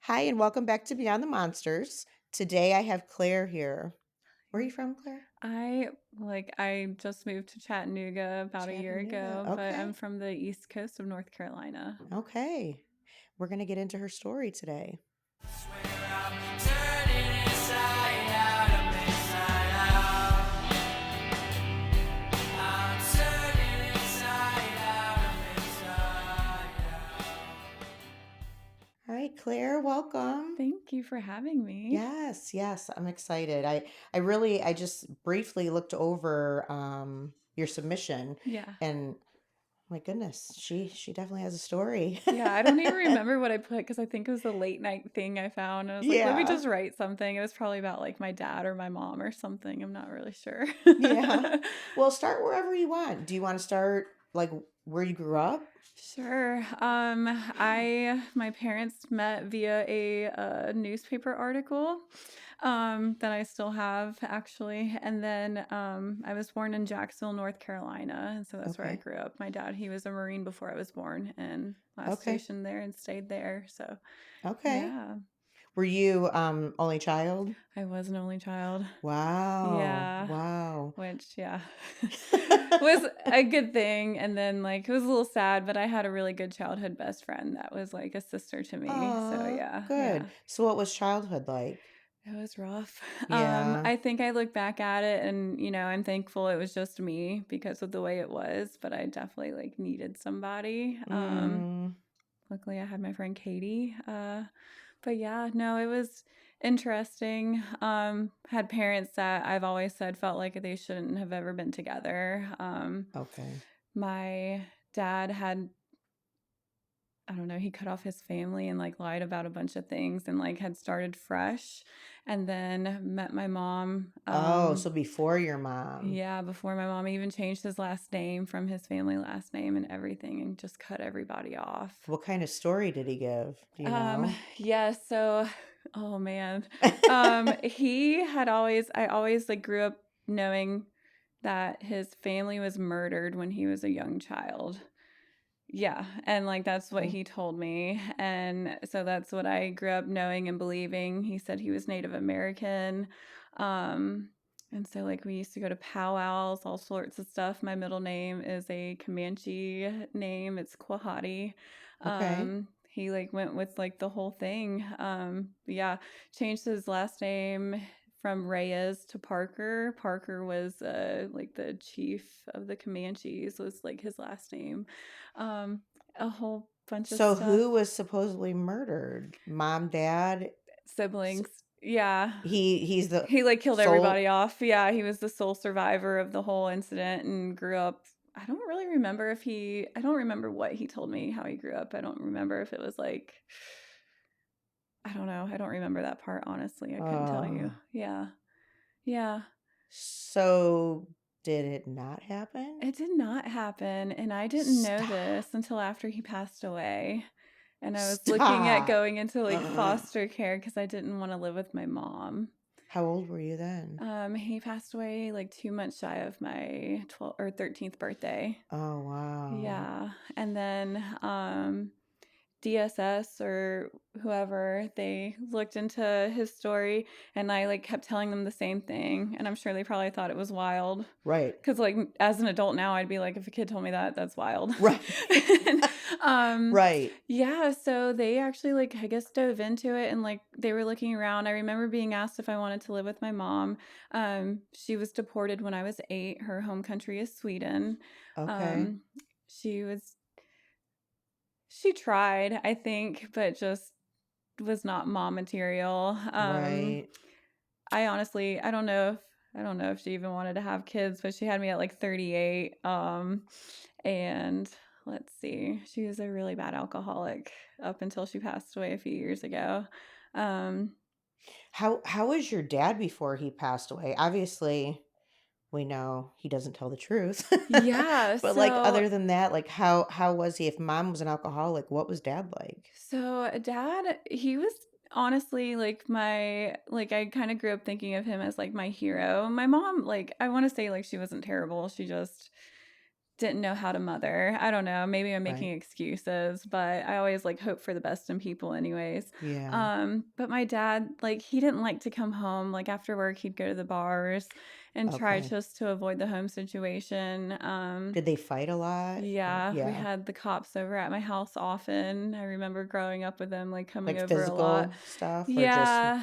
Hi, and welcome back to Beyond the Monsters. Today I have Claire here. Where are you from, Claire? I just moved to Chattanooga about a year Chattanooga. ago, but I'm Okay. from the East Coast of North Carolina. Okay. We're going to get into her story today. Swear I'm turning inside out, I'm inside out. I'm turning inside out, I'm inside out. All right, Claire, welcome. Thank you for having me. Yes, I'm excited. I just briefly looked over your submission, Yeah. and my goodness, she definitely has a story. Yeah, I don't even remember what I put because I think it was a late night thing I found. I was like, let me Yeah. just write something. It was probably about like my dad or my mom or something. I'm not really sure. Yeah. Well, start wherever you want. Do you want to start like where you grew up? Sure. My parents met via a newspaper article that I still have actually, and then I was born in Jacksonville, North Carolina, and so that's where I Okay. grew up. My dad, he was a Marine before I was born, and last Okay. stationed there and stayed there. So Okay. yeah, Were you only child? I was an only child. Wow. Yeah. Wow. Which, yeah, was a good thing, and then, like, it was a little sad, but I had a really good childhood best friend that was like a sister to me, so Aw, yeah, good. yeah. So what was childhood like? It was rough. Yeah. I think I look back at it and, I'm thankful it was just me because of the way it was, but I definitely, like, needed somebody. Mm, Luckily, I had my friend Katie. But yeah, no, it was interesting. Had parents that I've always said felt like they shouldn't have ever been together. okay. My dad had, I don't know, he cut off his family and like lied about a bunch of things and like had started fresh and then met my mom. Oh, so before your mom. Yeah, before my mom even changed his last name from his family last name and everything and just cut everybody off. What kind of story did he give? Do you Um, know? yeah, so oh man. He had always I always like grew up knowing that his family was murdered when he was a young child. Yeah, and like that's what Okay. he told me. And so that's what I grew up knowing and believing. He said he was Native American. Um and so like we used to go to powwows, all sorts of stuff. My middle name is a Comanche name. It's Quahati. Okay. He like went with like the whole thing. Yeah, changed his last name from Reyes to Parker. Parker was like the chief of the Comanches was like his last name. Um, a whole bunch of So stuff. who was supposedly murdered? Mom, dad? S- Siblings. Yeah. he's the He like killed sole. everybody off. Yeah, he was the sole survivor of the whole incident and grew up. I don't remember what he told me how he grew up. I don't remember if it was like I don't know. I don't remember that part honestly. I couldn't tell you. uh Yeah. Yeah. so did it not happen? It did not happen, and I didn't know Stop. this until after he passed away, and I was looking at Stop. going into, like, foster care because I didn't wanna live with my mom. How old were you then? He passed away, like, 2 months shy of my 12th or 13th birthday. Oh, wow. Yeah, and then, DSS or whoever, they looked into his story, and I, like, kept telling them the same thing, and I'm sure they probably thought it was wild. Right. 'Cause, like, as an adult now, I'd be like, "If a kid told me that, that's wild." Right. And, Right. yeah, so they actually, like, I guess, dove into it and, like, they were looking around. I remember being asked if I wanted to live with my mom. She was deported when I was 8. Her home country is Sweden. Okay. Um, she was she tried, I think, but just was not mom material. Right. I honestly I don't know if she even wanted to have kids, but she had me at, like, 38, and let's see, she was a really bad alcoholic up until she passed away a few years ago. Um, How was your dad before he passed away? Obviously, we know he doesn't tell the truth. yeah, But, like, so other than that, like, how was he? If mom was an alcoholic, what was dad like? dad, he was honestly, like, I kinda grew up thinking of him as, like, my hero. My mom, like, I wanna say, like, she wasn't terrible, she just didn't know how to mother. I don't know, maybe I'm making Right. excuses, but I always, like, hope for the best in people anyways. Yeah. But my dad, like, he didn't like to come home, like, after work, he'd go to the bars and try Okay. just to avoid the home situation. Did they fight a lot? Or Yeah, we yeah. had the cops over at my house often. I remember growing up with them, like, coming Like over a lot. physical stuff or just Yeah,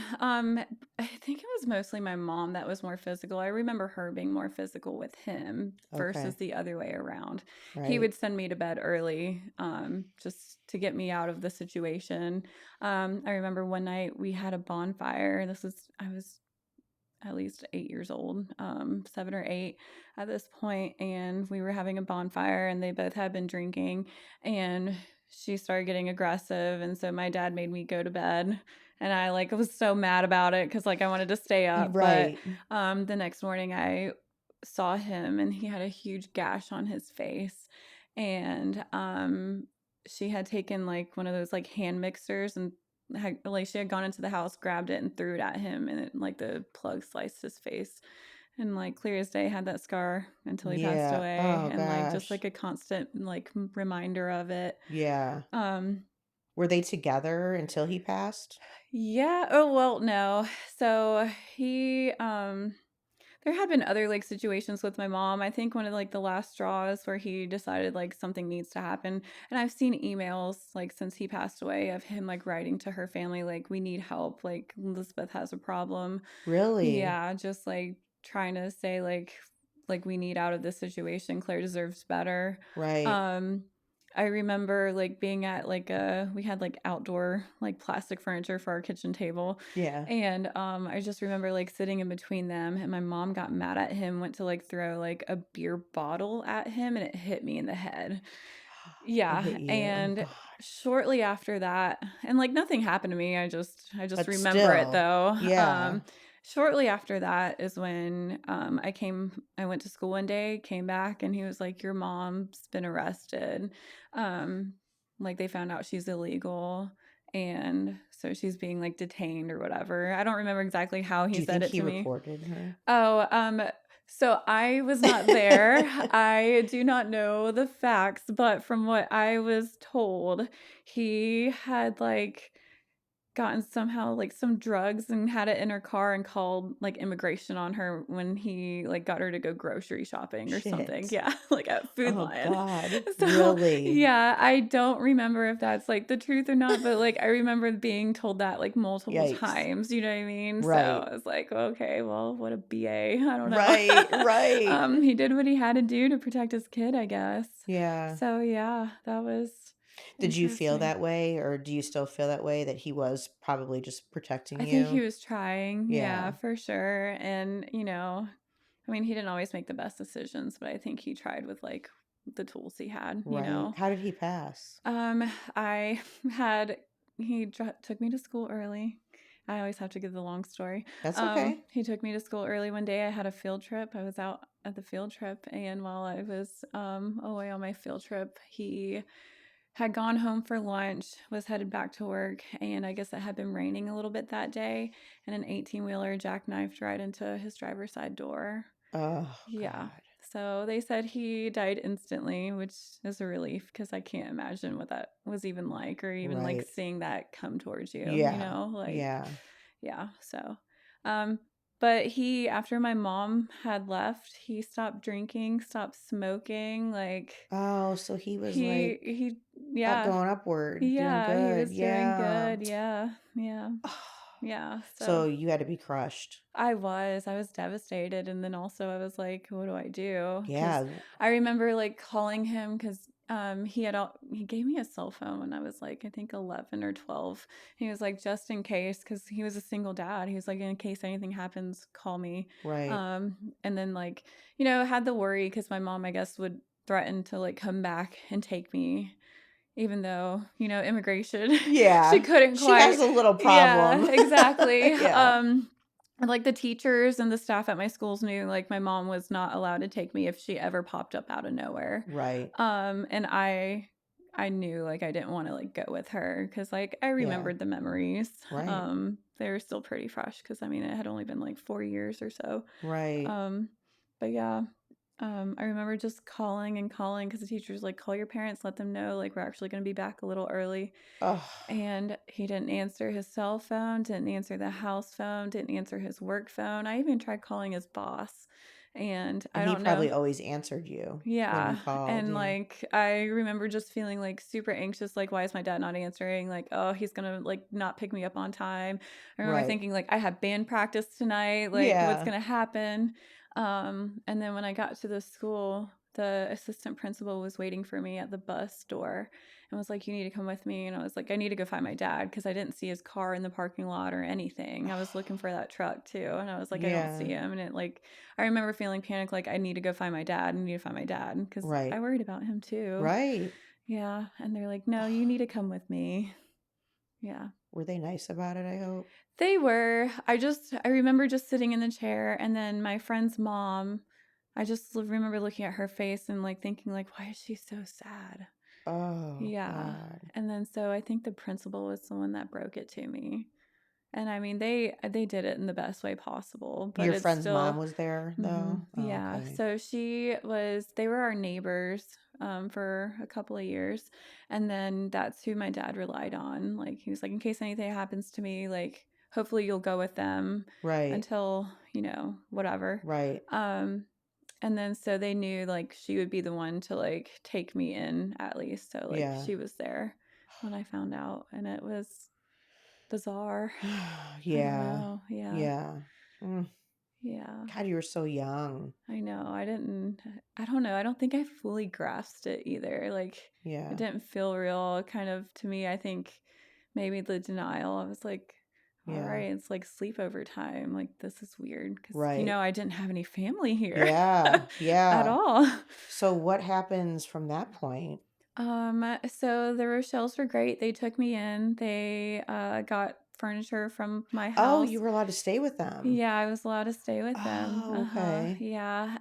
I think it was mostly my mom that was more physical. I remember her being more physical with him versus okay. the other way around. He Right. would send me to bed early, just to get me out of the situation. I remember one night we had a bonfire. I was at least 8 years old, 7 or 8 at this point, and we were having a bonfire, and they both had been drinking, and she started getting aggressive, and so my dad made me go to bed, and I, like, was so mad about it because, like, I wanted to stay up, but, Right. the next morning, I saw him, and he had a huge gash on his face, and, she had taken, like, one of those, like, hand mixers and she had gone into the house, grabbed it, and threw it at him, and it, like, the plug sliced his face, and, like, clear as day, had that scar until he passed Yeah. away, Oh and, like, just, gosh. like, a constant, like, reminder of it. Yeah. Um, Were they together until he passed? yeah. Oh, well, no. So he, there had been other, like, situations with my mom. I think one of, like, the last straws where he decided, like, something needs to happen, and I've seen emails, like, since he passed away of him, like, writing to her family, like, "We need help, like, Elizabeth has a problem." Really? Yeah, just, like, trying to say, like, "We need out of this situation, Claire deserves better." Right. Um, I remember, like, being at, like, we had, like, outdoor, like, plastic furniture for our kitchen table, Yeah. and, I just remember, like, sitting in between them, and my mom got mad at him, went to, like, throw, like, a beer bottle at him, and it hit me in the head. It Yeah, hit you. Oh and gosh. shortly after that, and, like, nothing happened to me, I just But remember it still. though. Yeah. Shortly after that is when, I went to school one day, came back, and he was like, "Your mom's been arrested." Um, like, they found out she's illegal, and so she's being, like, detained or whatever. I don't remember exactly how he Do you said think it he to me. reported her? Oh, so I was not there. I do not know the facts, but from what I was told, he had, like, gotten somehow, like, some drugs and had it in her car and called, like, immigration on her when he, like, got her to go grocery shopping or something. Shit. Yeah, like, at Food Oh Lion. God. So, Really? yeah, I don't remember if that's, like, the truth or not, but, like, I remember being told that, like, multiple Yikes. times, you know what I mean? So, Right. I was like, "Okay, well, what a BA." I don't know. Right. Right. He did what he had to do to protect his kid, I guess. Yeah. So, yeah, that was Did you feel interesting. that way, or do you still feel that way that he was probably just protecting I think he you? was trying, yeah, Yeah. for sure, and, I mean, he didn't always make the best decisions, but I think he tried with, like, the tools he had, you Right. know? How did he pass? I had took me to school early. I always have to give the long story. That's okay. He took me to school early one day. I had a field trip. I was out at the field trip, and while I was, away on my field trip, he had gone home for lunch, was headed back to work, and I guess it had been raining a little bit that day, and an 18-wheeler jackknifed right into his driver's side door. Oh Yeah. God. So they said he died instantly, which is a relief because I can't imagine what that was even like, or even like Right. seeing that come towards you, Yeah. like, Yeah. yeah. So, um, but after my mom had left, he stopped drinking, stopped smoking. Like, Oh, so he was he, like he, up yeah, going upward, doing yeah, he good. was doing Yeah. good. Yeah, yeah, yeah. So So you had to be crushed. I was devastated, and then also I was like, "What do I do?" Because Yeah. I remember, like, calling him because he gave me a cell phone when I was, like, I think 11 or 12. He was like, "Just in case," because he was a single dad. He was like, "In case anything happens, call me." Right. And then, like, had the worry because my mom, I guess, would threaten to, like, come back and take me even though, immigration, she Yeah. couldn't She has quite. a little Yeah, problem. exactly. Yeah. And, like, the teachers and the staff at my schools knew, like, my mom was not allowed to take me if she ever popped up out of nowhere. Right. And I knew, like, I didn't wanna, like, go with her because, like, I Yeah. remembered the memories. Right. They were still pretty fresh because I mean, it had only been, like, 4 years or so. Right. Um, but yeah. I remember just calling and calling because the teacher's like, call your parents, let them know, like, we're actually going to be back a little early. Oh, And he didn't answer his cell phone, didn't answer the house phone, didn't answer his work phone. I even tried calling his boss. And and I he don't know. probably always answered you when you Yeah, called, and, yeah. like, I remember just feeling, like, super anxious, like, "Why is my dad not answering?" Like, "Oh, he's gonna, like, not pick me up on time." I remember Right. thinking, like, "I have band practice tonight, like, what's Yeah. gonna happen?" And then when I got to the school, the assistant principal was waiting for me at the bus door and was like, "You need to come with me," and I was like, "I need to go find my dad because I didn't see his car in the parking lot or anything. I was looking for that truck too, and I was like, "I don't see Yeah. him," and it, like, I remember feeling panicked, like, I need to go find my dad. I need to find my dad because I Right. worried about him too. Right. Yeah, and they're like, "No, you need to come with me." Yeah. Were they nice about it, I hope? They were. I remember just sitting in the chair, and then my friend's mom, I just remember looking at her face and, like, thinking, like, "Why is she so sad?" Oh, Yeah, God. and then so I think the principal was the one that broke it to me. And I mean, they did it in the best way possible, but Your it's friend's mom still was there, mhm, though? Oh, yeah. okay. So they were our neighbors for a couple of years, and then that's who my dad relied on. Like he was like, in case anything happens to me, like hopefully you'll go with them Right. until whatever. Right. Um, and then so they knew like she would be the one to like take me in at least. So like Yeah. she was there when I found out, and it was bizarre. I don't Yeah. know. Yeah. Yeah. Mm. Yeah. God, you were so young. I know. I don't know. I don't think I fully grasped it either. Like it Yeah. didn't feel real kind of to me. I think maybe the denial. I was like, all Yeah. right, it's like sleepover time. Like this is weird because Right. I didn't have any family here Yeah. at Yeah. all. So what happens from that point? So the Rochelle's were great. They took me in. They got furniture from my Oh, house. you were allowed to stay with them. Yeah, I was allowed to stay with them. Oh, Uh-huh. okay. Yeah.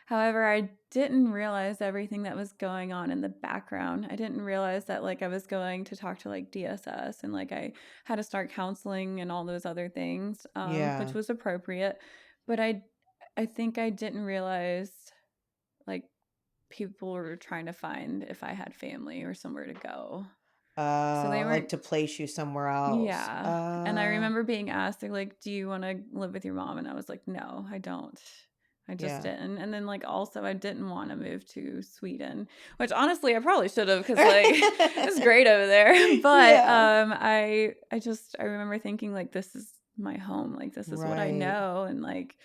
However, I didn't realize everything that was going on in the background. I didn't realize that like I was going to talk to like DSS and like I had to start counseling and all those other things, which Yeah. was appropriate. But I think I didn't realize like people were trying to find if I had family or somewhere to go. So they Like weren't. to place you somewhere else. Yeah, and I remember being asked, they're like, "Do you wanna live with your mom?" And I was like, "No, I don't. I just Yeah. didn't." And then, like, also, I didn't wanna move to Sweden, which honestly, I probably should have, because like, it's great over there. But, Yeah. I remember thinking, like, "This is my home, like, this is what I Right. know," and, like,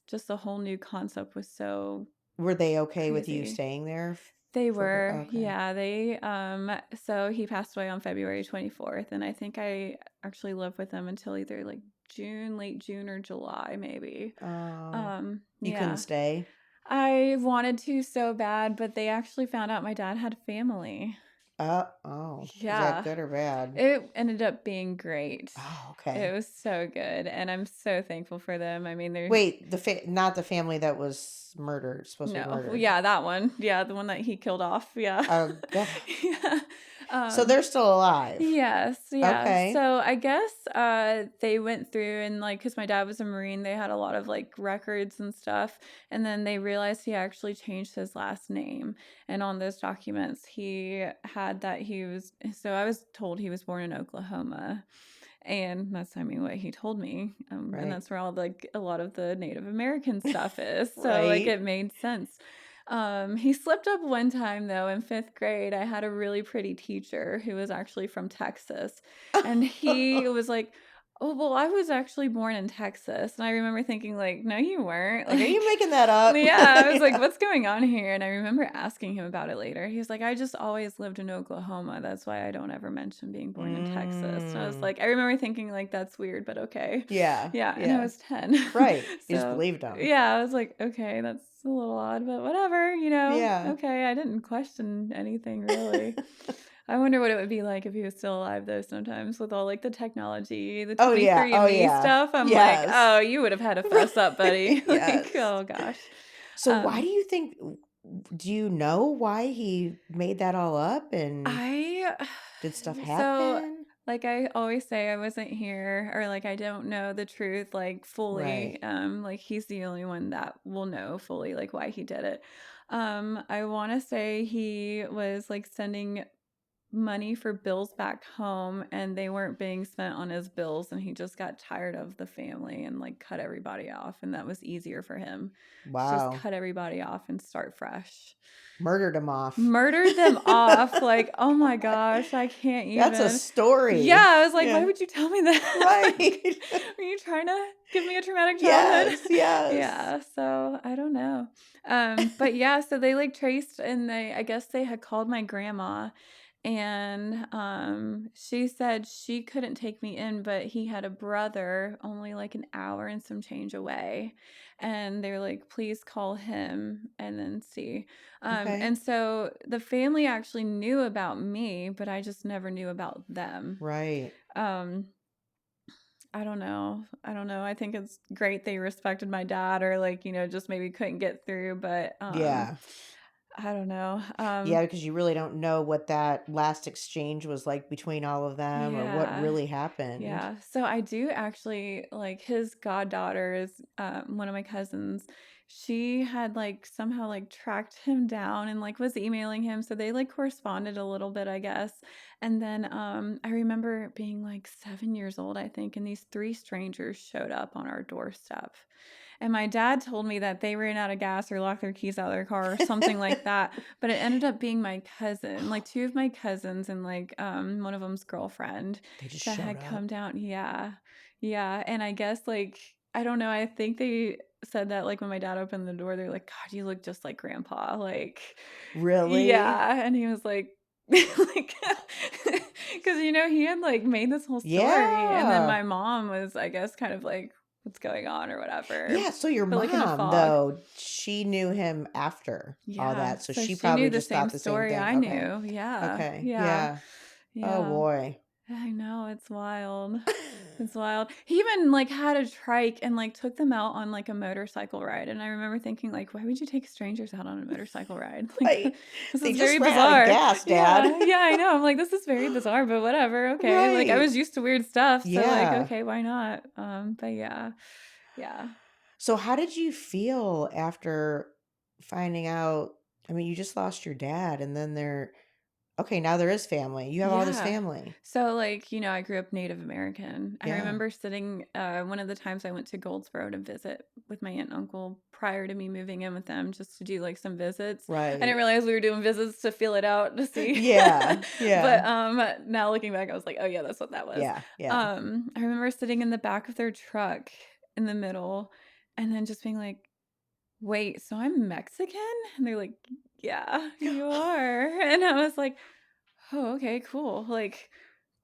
just the whole new concept was so Were they okay with you crazy. staying there They for were, okay. yeah, so he passed away on February 24th, and I think I actually lived with him until either, like, late June or July, maybe. Oh. You couldn't Yeah. stay? I wanted to so bad, but they actually found out my dad had family. Oh. Is that Yeah. good or bad? It ended up being great. Oh, It okay. was so good, and I'm so thankful for them. I mean, they're Wait, not the family that was murdered, supposed to be no. Well, murdered. yeah, that one. Yeah, the one that he killed off. Yeah. Oh, God. Yeah. So Um they're still alive. Yes, yeah. Okay. So I guess they went through and like because my dad was a Marine, they had a lot of like records and stuff, and then they realized he actually changed his last name. And on those documents, he had that he was. So I was told he was born in Oklahoma, and that's I mean what he told me, and Right. that's where all like a lot of the Native American stuff is. So like Right. it made sense. He slipped up one time though in fifth grade. I had a really pretty teacher who was actually from Texas, and he was like, "Oh, well, I was actually born in Texas." And I remember thinking, like, "No, you weren't." Like, are Like, you making that up? yeah, I was like, Yeah. "What's going on here?" And I remember asking him about it later. He was like, "I just always lived in Oklahoma. That's why I don't ever mention being born in Texas." And I was Mm. like, I remember thinking, like, that's weird, but okay. Yeah. Yeah, and I Yeah. was 10. Right. You just So, believed them. yeah, I was like, okay, that's a little odd, but whatever, Yeah. okay, I didn't question anything really. I wonder what it would be like if he was still alive though sometimes with all like the technology, the Oh, yeah. Oh, 23andMe yeah. stuff. I'm like, Yes. oh, you would have had to fess up, buddy. Like, Yes. oh gosh. So why do Um, you think do you know why he made that all up and I did stuff so happen? Like I always say, I wasn't here, or like I don't know the truth like fully. Right. Like he's the only one that will know fully like why he did it. I want to say he was like sending money for bills back home and they weren't being spent on his bills and he just got tired of the family and like cut everybody off and that was easier for him to just Wow. cut everybody off and start fresh. Murdered him off. Murdered them off, like, oh my gosh, I can't That's a even. Yeah, story. I was like, "Why Yeah. would you tell me that?" Like, Right. were you trying to give me a traumatic childhood? Yes, yes. Yeah, so I don't know. But yeah, so they, like, traced and I guess they had called my grandma, and, she said she couldn't take me in, but he had a brother only, like, an hour and some change away, and they were like, "Please call him and then see." Okay. And so the family actually knew about me, but I just never knew about them. Right. Um, I don't know. I don't know. I think it's great they respected my dad or like, just maybe couldn't get through, but Yeah. I don't know. Yeah, because you really don't know what that last exchange was like between all of them or what Yeah. really happened. Yeah. So I do actually like his goddaughter is one of my cousins. She had like somehow like tracked him down and like was emailing him. So they like corresponded a little bit, I guess. And then I remember being like 7 years old, I think, and these three strangers showed up on our doorstep. And my dad told me that they ran out of gas or locked their keys out of their car or something like that. But it ended up being my cousin, like two of my cousins and like one of them's girlfriend They just that showed had come up. down. Yeah. Yeah. And I guess like I don't know, I think they said that like when my dad opened the door, they're like, God, you look just like grandpa. Like, Really? yeah. And he was like, like, because he had like made this whole story, and then Yeah. my mom was, I guess, kind of like, "What's going on?" or whatever, Yeah, so your but like in a mom, fog. though, she knew him after all Yeah, that, so so she she knew probably the just same thought the same story thing. I Okay. knew. Yeah, Okay. yeah, Yeah. Oh, yeah. boy. I know, it's wild. It's wild. He even, like, had a trike and, like, took them out on, like, a motorcycle ride, and I remember thinking, like, "Why would you take strangers out on a motorcycle ride?" Like, Right. this They is just very ran out of bizarre. gas, Dad. Yeah, yeah, I know. I'm like, "This is very bizarre, but whatever, okay." Like, I Right. was used to weird stuff, so, like, Yeah. okay, why not? But yeah. Yeah. So how did you feel after finding out? I mean, you just lost your dad, and then okay, now there is family. You have all this Yeah. family. So, like, I grew up Native American. I Yeah. remember sitting, one of the times I went to Goldsboro to visit with my aunt and uncle prior to me moving in with them just to do like some visits. I didn't Right. realize we were doing visits to feel it out to see. Yeah. Yeah. But now looking back, I was like, oh yeah, that's what that was. Yeah. Yeah. I remember sitting in the back of their truck in the middle and then just being like, wait, so I'm Mexican? And they're like, yeah, you are. And I was like, oh, okay, cool. Like,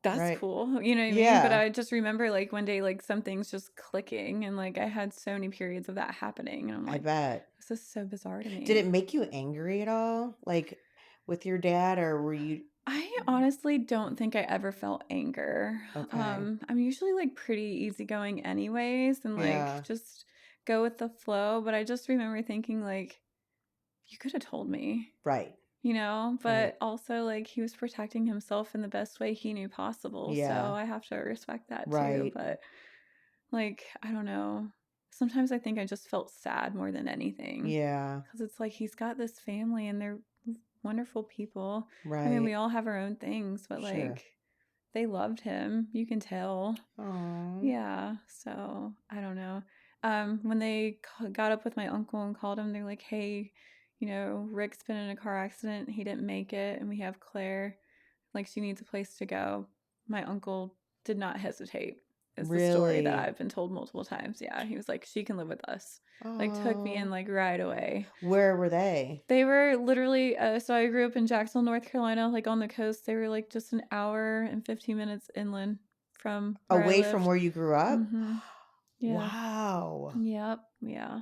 that's Right. cool. You know what I mean? But Yeah. I just remember like one day, like something's just clicking, and like I had so many periods of that happening. And I'm I like, bet. this is so bizarre to Did it me. make you angry at all? Like with your dad, or were you I honestly don't think I ever felt anger. okay? I'm usually like pretty easygoing anyways and like Yeah. just go with the flow. But I just remember thinking like, you could have told me. Right. Right. But also, like, he was protecting himself in the best way he knew possible, so Yeah. I have to respect that too, Right. but, like, I don't know. Sometimes I think I just felt sad more than anything, Yeah. because it's like he's got this family and they're wonderful people. I mean, we Right. all have our own things, but, Sure. like, they loved him, you can tell. Oh. Yeah, so I don't know. When they got up with my uncle and called him, they're like, "Hey, Rick's been in a car accident. He didn't make it, and we have Claire. Like, she needs a place to go." My uncle did not hesitate. Is the story that Really? I've been told multiple times. Yeah, he was like, "She can live with us." Like, took me in Oh. like right away. Where were they? They were literally. So I grew up in Jacksonville, North Carolina, like on the coast. They were like just an hour and 15 minutes inland from where I Away from lived. where you grew up? Mhm. Yeah. Wow. Yep. Yeah.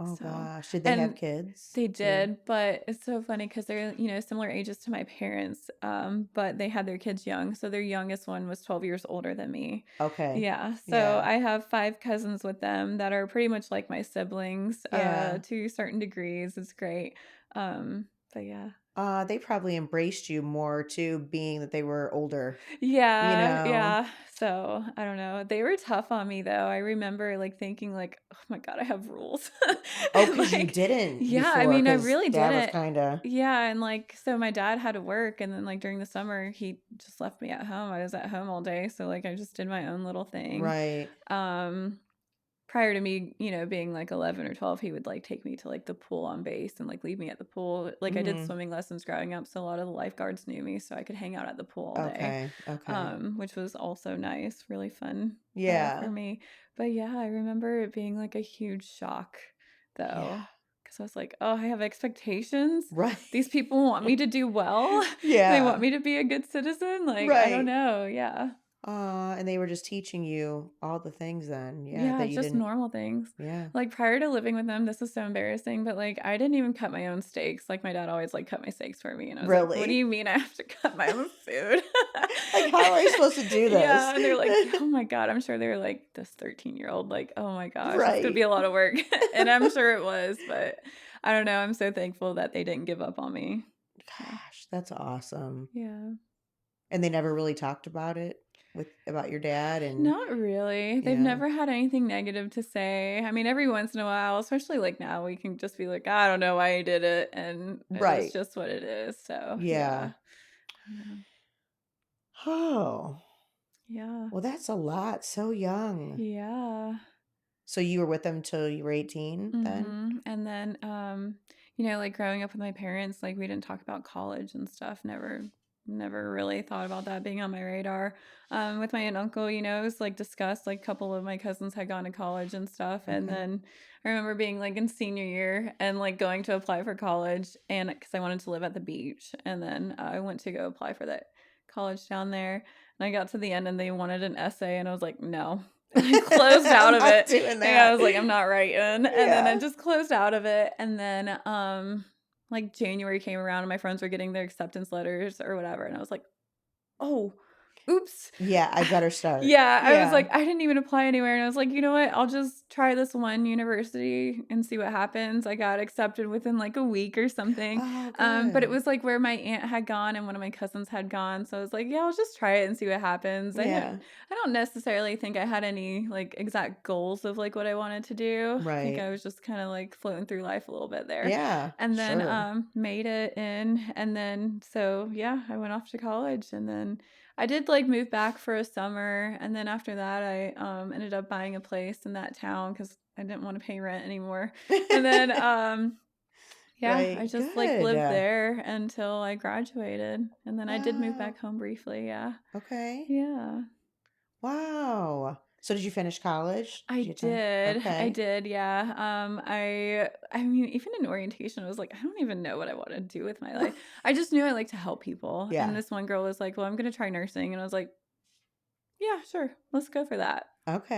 Oh So, gosh. Did they have and kids they too? did, but it's so funny because they're, similar ages to my parents, but they had their kids young. So their youngest one was 12 years older than me. Okay. Yeah. So Yeah. I have five cousins with them that are pretty much like my siblings, Yeah. to certain degrees. It's great. But yeah. They probably embraced you more too, being that they were older, you Yeah, know? yeah. So, I don't know. They were tough on me though. I remember like thinking like, "Oh my God, I have rules." Oh, And because you like, didn't yeah, I before, mean, I because really dad was didn't. kinda Yeah, and like so my dad had to work and then like during the summer he just left me at home. I was at home all day, so like I just did my own little thing. right. Um Prior to me, being like 11 or 12, he would like take me to like the pool on base and like leave me at the pool. Like I did Mhm. swimming lessons growing up, so a lot of the lifeguards knew me, so I could hang out at the pool all day, Okay, okay. which was also nice, really fun for Yeah. me. But yeah, I remember it being like a huge shock Yeah. though, because I was like, oh, I have expectations. Right. These people want me to do well. They want Yeah. me to be a good citizen. Like, I don't Right. know. Yeah. And they were just teaching you all the things then, yeah, Yeah, that you just didn't. normal things. Yeah. Like, prior to living with them, this is so embarrassing, but, like, I didn't even cut my own steaks. Like, my dad always, like, cut my steaks for me, and I was like, "What do Really? you mean I have to cut my own food?" Like, how are you supposed to do this? Yeah, and they're like, "Oh my god." I'm sure they were like, "This 13-year-old, like, oh my gosh, it's gonna be Right. a lot of work." And I'm sure it was, but I don't know, I'm so thankful that they didn't give up on me. So, Gosh, that's awesome. yeah. And they never really talked about it about your dad and Not really. They've yeah. never had anything negative to say. I mean, every once in a while, especially like now, we can just be like, I don't know why he did it. And it is Right. just what it is. So, yeah. Yeah. I don't know. Oh. Yeah. Well, that's a lot, so young. Yeah. So you were with them till you were 18 then? And then, like growing up with my parents, like we didn't talk about college and stuff. Never really thought about that being on my radar. With my aunt and uncle, it was like discussed, like a couple of my cousins had gone to college and stuff. And Okay. then I remember being like in senior year and like going to apply for college and because I wanted to live at the beach. And then I went to go apply for that college down there. And I got to the end and they wanted an essay and I was like, no. And I closed out I'm of not it. doing Like, I that. was like, "I'm not writing," and then I Yeah. just closed out of it, and then, like, January came around and my friends were getting their acceptance letters or whatever, and I was like, "Oh, oops." Yeah, I better start. Yeah, I was Yeah. like, I didn't even apply anywhere, and I was like, "You know what? I'll just try this one university and see what happens." I got accepted within, like, a week or something, Oh, but it good. was, like, where my aunt had gone and one of my cousins had gone, so I was like, "Yeah, I'll just try it and see what happens." Yeah. I don't necessarily think I had any, like, exact goals of, like, what I wanted to do. I think Right. I was just kinda, like, floating through life a little bit there, Yeah, and then, sure. made it in, and then so, yeah, I went off to college, and then I did, like, move back for a summer, and then after that, I, ended up buying a place in that town because I didn't wanna pay rent anymore, and then, yeah, I Right, just, like, good. lived there until I graduated, and then I did move Wow. back home briefly, yeah. Okay. Yeah. Wow. So did you finish college? Did I you get done? I Okay. did, yeah, I mean, even in orientation, I was like, "I don't even know what I wanna do with my life." I just knew I like to help people, and Yeah. this one girl was like, "Well, I'm gonna try nursing," and I was like, "Yeah, sure, let's go for that."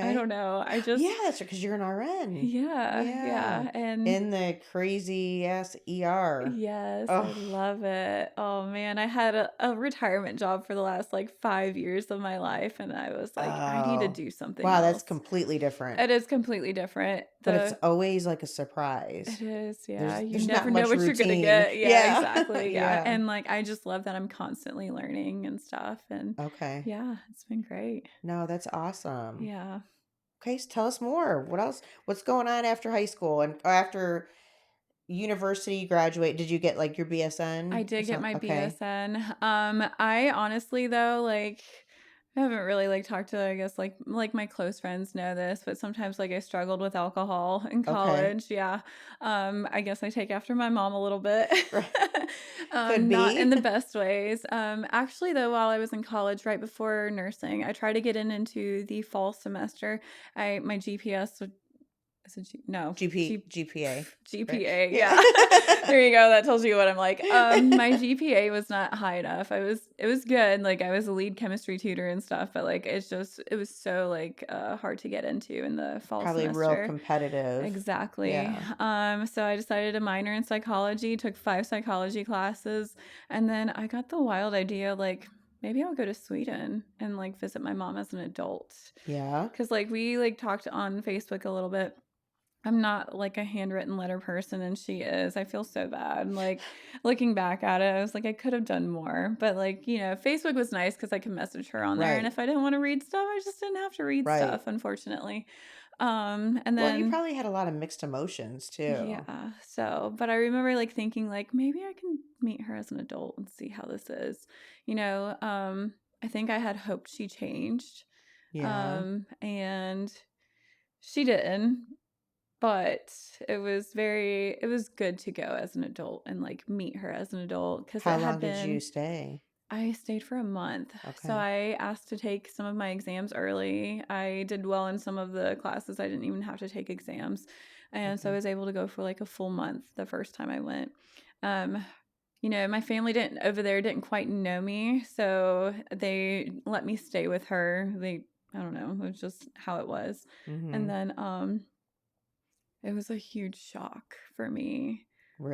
I don't Okay. know, I Yeah, just that's right, 'cause you're an RN. yeah, Yeah. yeah, and In the crazy ass ER. yes, I Oh, love it. Oh, man, I had a retirement job for the last, like, 5 years of my life, and I was like, "I need to oh. do something Wow, that's else." completely different. It is completely different. But it's The always like a It surprise. is, yeah, There's you there's not never know much what you're gonna routine. get. Yeah, Yeah. exactly, yeah, Yeah. and, like, I just love that I'm constantly learning and stuff, and Okay. yeah, it's been great. No, that's awesome. Yeah. Okay, so tell us more. What else? What's going on after high school and or after university graduate? Did you get like your I BSN or did get something? my Okay. BSN. I honestly though, like, I haven't really like talked to I guess like my close friends know this, but sometimes like I struggled with alcohol in Okay. college. Yeah. I guess I take after my mom a little bit. Right. Could Not in be. the best ways. Actually though, while I was in college right before nursing, I tried to get into the fall semester. I my GPS would is it no, GPA, right? GPA, Yeah. yeah. There you go, that tells you what I'm like. My GPA was not high enough. It was good, like, I was a lead chemistry tutor and stuff, but, like, it was so, like, hard to get into in the fall Probably real semester. competitive. Exactly. Yeah. So I decided to minor in psychology, took 5 psychology classes, and then I got the wild idea, like, maybe I'll go to Sweden and, like, visit my mom as an adult. Yeah. Cause like, we, like, talked on Facebook a little bit I'm not like a handwritten letter person, and she is. I feel so bad. Like looking back at it, I was like, I could have done more. But like, Facebook was nice because I could message her on there. And Right. if I didn't want to read stuff, I just didn't have to read Right. stuff, unfortunately. And Well, you then probably had a lot of mixed emotions too. yeah, but I remember like thinking like maybe I can meet her as an adult and see how this is. You know, I think I had hoped she changed. Yeah. And she didn't. But it was good to go as an adult and, like, meet her as an adult because How it had long did you been stay? I stayed for a month. So Okay. I asked to take some of my exams early. I did well in some of the classes. I didn't even have to take exams. And so I Okay. was able to go for, like, a full month the first time I went. Um, my family didn't quite know me, so they let me stay with her. I don't know, it was just how it was. And Mhm. then, it was a huge shock for me.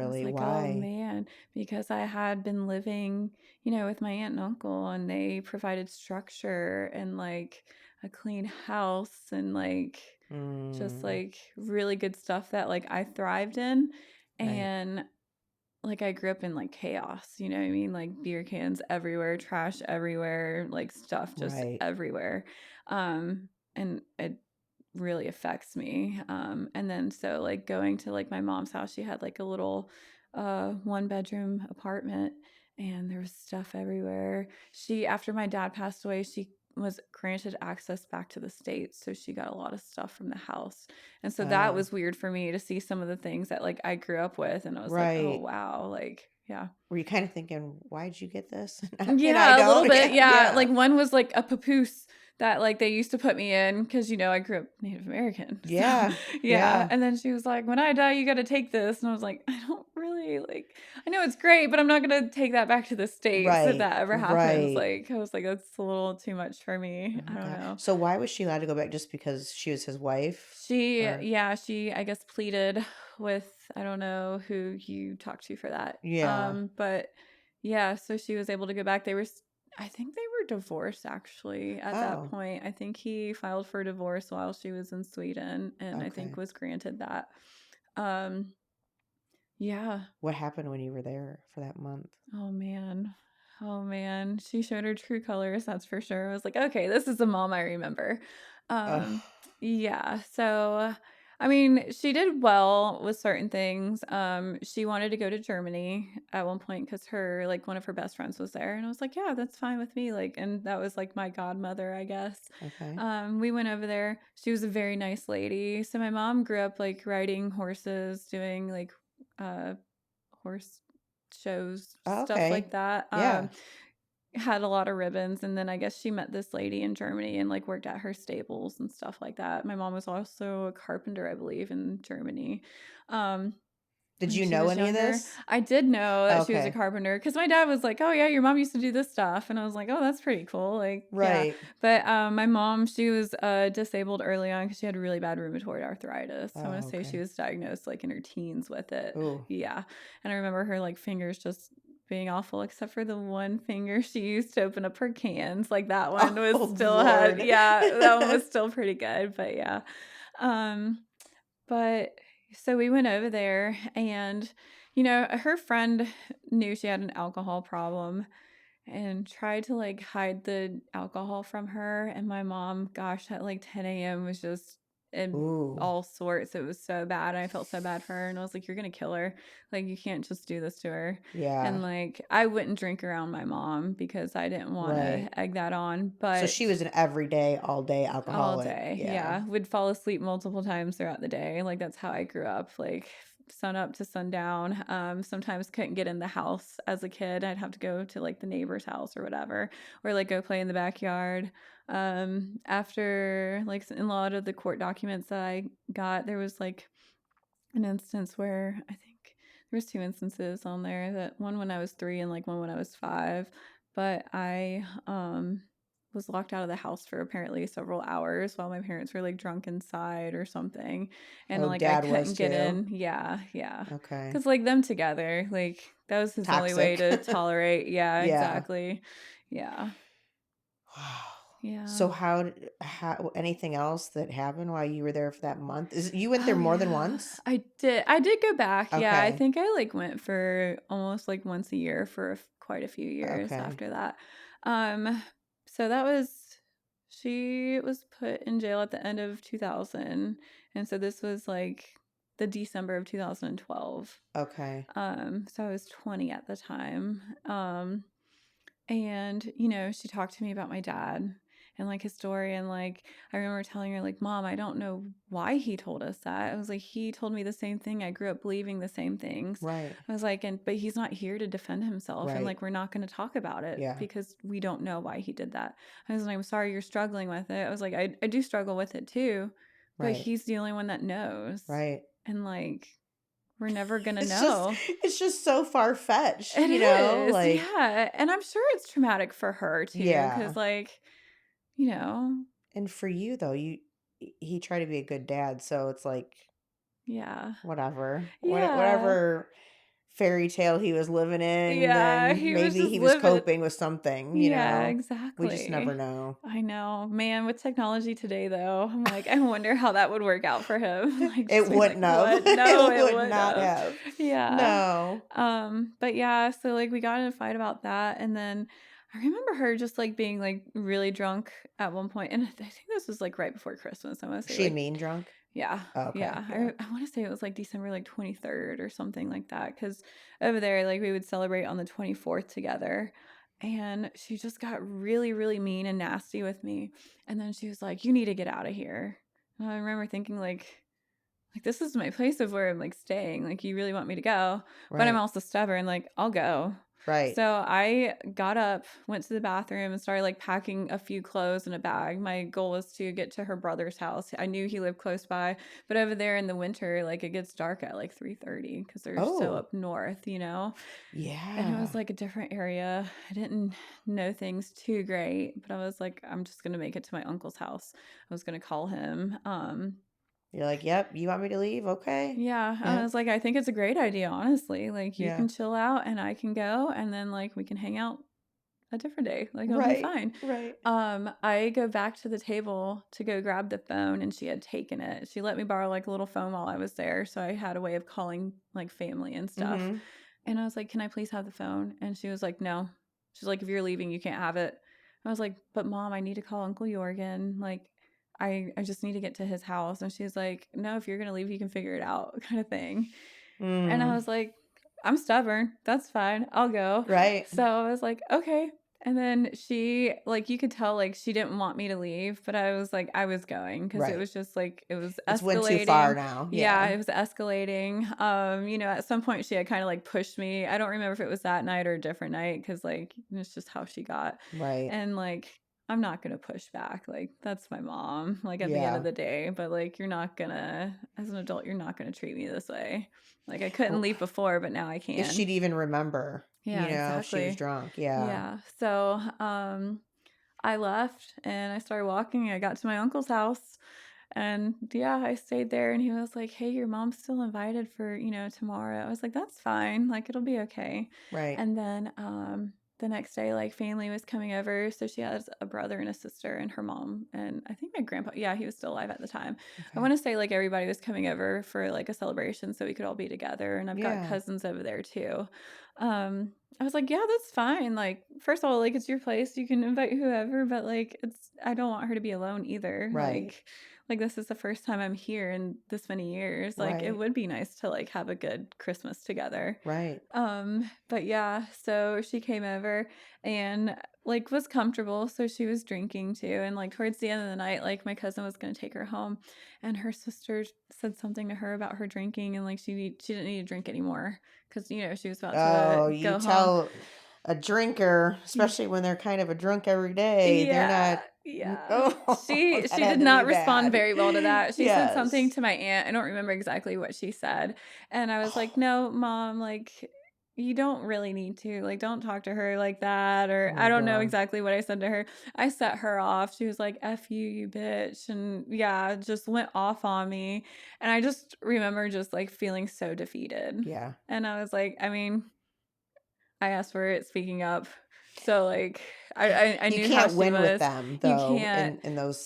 I was Really? like, "Oh, Why? man," because I had been living, with my aunt and uncle, and they provided structure and, like, a clean house and, like, just, Mm, like, really good stuff that, like, I thrived in, right. and, like, I grew up in, like, chaos, you know what I mean? Like, beer cans everywhere, trash everywhere, like, stuff just Right. everywhere, and it really affects me. And then so like going to like my mom's house, she had like a little one bedroom apartment and there was stuff everywhere. She After my dad passed away, she was granted access back to the States, so she got a lot of stuff from the house. And so that Oh, was weird for me to see some of the things that like I grew up with and I was like, "Oh, right. wow." Like, yeah. Were you kind of thinking, why'd you get this? And I Yeah, a little don't? bit, Yeah. yeah, Yeah. like, one was, like, a papoose that, like, they used to put me in because I grew up Native American, so Yeah. yeah, Yeah. and then she was like, "When I die, you gotta take this," and I was like, "I don't really, like I know it's great, but I'm not gonna take that back to the States if Right. that ever happens," Right. like, I was like, "That's a little too much for me." Oh I my don't God. know. So why was she allowed to go back just because she was his wife? Or She, I guess, pleaded with I don't know who you talked to for that. yeah. But yeah, so she was able to go back. I think they were divorced actually at that Oh, point. I think he filed for divorce while she was in Sweden and I think okay. was granted that. Um, yeah. What happened when you were there for that month? Oh man. Oh man. She showed her true colors, that's for sure. I was like, okay, this is the mom I remember. Ugh. Um, yeah. So I mean, she did well with certain things. She wanted to go to Germany at one point because one of her best friends was there. And I was like, yeah, that's fine with me. Like, and that was like my godmother, I guess. Okay. We went over there. She was a very nice lady. So my mom grew up like riding horses, doing like uh horse shows, Oh, stuff like okay. that. Yeah. Had a lot of ribbons, and then I guess she met this lady in Germany and like worked at her stables and stuff like that. My mom was also a carpenter, I believe, in Germany. Um, Did when you she know was any of younger. this? I did know that she was a Okay. carpenter because my dad was like, "Oh yeah, your mom used to do this stuff," and I was like, "Oh, that's pretty cool." Like, yeah. Right. But my mom, she was disabled early on because she had really bad rheumatoid arthritis. I want Oh, to say she okay. was diagnosed like in her teens with it. Ooh. Yeah, and I remember her like fingers just being awful except for the one finger she used to open up her cans. Like that one was Oh, still had, Lord. yeah, that one was still pretty good. But yeah. Um, but so we went over there and her friend knew she had an alcohol problem and tried to like hide the alcohol from her and my mom, gosh, at like 10 a.m. was just in Ooh. all sorts. It was so bad. I felt so bad for her and I was like, you're gonna kill her. Like you can't just do this to her. Yeah. And like I wouldn't drink around my mom because I didn't want to Right. egg that on. So But she was an everyday, all day all alcoholic. day, Yeah. yeah. Would fall asleep multiple times throughout the day. Like, that's how I grew up, like, sun up to sundown. Sometimes couldn't get in the house as a kid. I'd have to go to, like, the neighbor's house or whatever, or, like, go play in the backyard. After, like, in a lot of the court documents that I got, there was, like, an instance where I think there was 2 instances on there that one when I was 3 and, like, one when I was 5, but I, was locked out of the house for apparently several hours while my parents were, like, drunk inside or something, and, Oh, like, I dad was couldn't get too. in. Yeah, yeah. Okay. Cause like, them together, like, that was his only way Toxic. to tolerate. Yeah, Yeah. exactly. Yeah. Wow. Yeah. So how anything else that happened while you were there for that month? You went there Oh, more than yeah. once? I did go back, yeah, I Okay. think I, like, went for almost, like, once a year for quite a few years Okay. after that. Um, so that was she was put in jail at the end of 2000, and so this was, like, the December of 2012. Okay. So I was 20 at the time. And, she talked to me about my dad and like his story. And like, I remember telling her, like, Mom, I don't know why he told us that. I was like, he told me the same thing. I grew up believing the same things. Right. I was like, but he's not here to defend himself. And Right. like, we're not going to talk about it Yeah. because we don't know why he did that. I was like, I'm sorry you're struggling with it. I was like, I do struggle with it too, but Right. he's the only one that knows. Right. And like, we're never going to It's just know. it's just so far-fetched, It you know? is, Like, yeah, and I'm sure it's traumatic for her too, yeah. because like, you know And for you though, he tried to be a good dad, so it's like yeah. whatever. Yeah. Whatever fairy tale he was living in, Yeah, then he was maybe just he was living. coping with something, you Yeah, know? We just never exactly. know. I know. Man, with technology today though, I'm like, I wonder how that would work out for him. Like, just It being like, wouldn't have. "What? No, It it would would not have." have. Yeah. No. But yeah, so like we got in a fight about that, and then I remember her just like being like really drunk at one point, and I think this was like right before Christmas. I want to Was say she a like, mean drunk? yeah, Okay, yeah. yeah. I want to say it was like December like 23rd or something like that, because over there like we would celebrate on the 24th together. And she just got really, really mean and nasty with me. And then she was like, "You need to get out of here." And I remember thinking like this is my place of where I'm like staying. Like you really want me to go, but I'm Right. also stubborn. Like I'll go. Right. So I got up, went to the bathroom, and started like packing a few clothes in a bag. My goal was to get to her brother's house. I knew he lived close by, but over there in the winter, like it gets dark at like 3:30 because they're so Oh, up north. And it was yeah. like a different area. I didn't know things too great, but I was like, I'm just gonna make it to my uncle's house. I was gonna call him. You're like, "Yep, you want me to leave? Okay." Yeah, I Yep. was like, I think it's a great idea, honestly. Like, you Yeah. can chill out and I can go, and then like we can hang out a different day. Like, it'll be Right. fine. Right. I go back to the table to go grab the phone, and she had taken it. She let me borrow like a little phone while I was there, so I had a way of calling like family and stuff. Mhm. And I was like, "Can I please have the phone?" And she was like, "No." She's like, "If you're leaving, you can't have it." I was like, "But Mom, I need to call Uncle Jorgen. Like, I just need to get to his house." And she's like, "No, if you're gonna leave, you can figure it out," kind of thing. And I Mm. was like, "I'm stubborn. That's fine. I'll go." Right. So I was like, "Okay." And then she, like, you could tell, like, she didn't want me to leave, but I was like, I was going because it Right. was just like, it was It's went too far escalating. now. Yeah, Yeah. it was escalating. At some point she had kind of like pushed me. I don't remember if it was that night or a different night because, like, it's just how she got. Right. And, like, I'm not gonna push back. Like, that's my mom, like, at the end of Yeah. the day. But, like, you're not gonna, as an adult, you're not gonna treat me this way. Like, I couldn't R leave before, but now I If can. she'd even remember, Yeah, if she was exactly. drunk. Yeah. Yeah. So, I left and I started walking. I got to my uncle's house, and yeah, I stayed there, and he was like, "Hey, your mom's still invited for, tomorrow." I was like, "That's fine. Like, it'll be okay." Right. And then the next day, like, family was coming over. So she has a brother and a sister and her mom, and I think my grandpa, yeah, he was still alive at the time. I Okay. want to say like everybody was coming over for like a celebration so we could all be together, and I've got Yeah. cousins over there too. I was like, "Yeah, that's fine." Like, first of all, like, it's your place. You can invite whoever, but like, I don't want her to be alone either. Right. Like this is the first time I'm here in this many years. Like, it Right. would be nice to like have a good Christmas together. Right. But yeah, so she came over and like was comfortable, so she was drinking too. And like towards the end of the night, like my cousin was gonna take her home, and her sister said something to her about her drinking, and like she didn't need to drink anymore because she was about to Oh, you go home. tell a drinker, Y- especially when they're kind of a drunk every day, they're Yeah, not. yeah. Oh, She that did had to be not respond bad. very well to that. She said something Yes. to my aunt. I don't remember exactly what she said. And I was like, "No, Mom, like you don't really need to. Like, don't talk to her like that." Or Oh I my don't know God. exactly what I said to her. I set her off. She was like, "F you, you bitch." And yeah, just went off on me. And I just remember just like feeling so defeated. Yeah. And I was like, I mean, I asked for it, speaking up. So, like, I You knew how can't she win with was. them, You though, can't. in those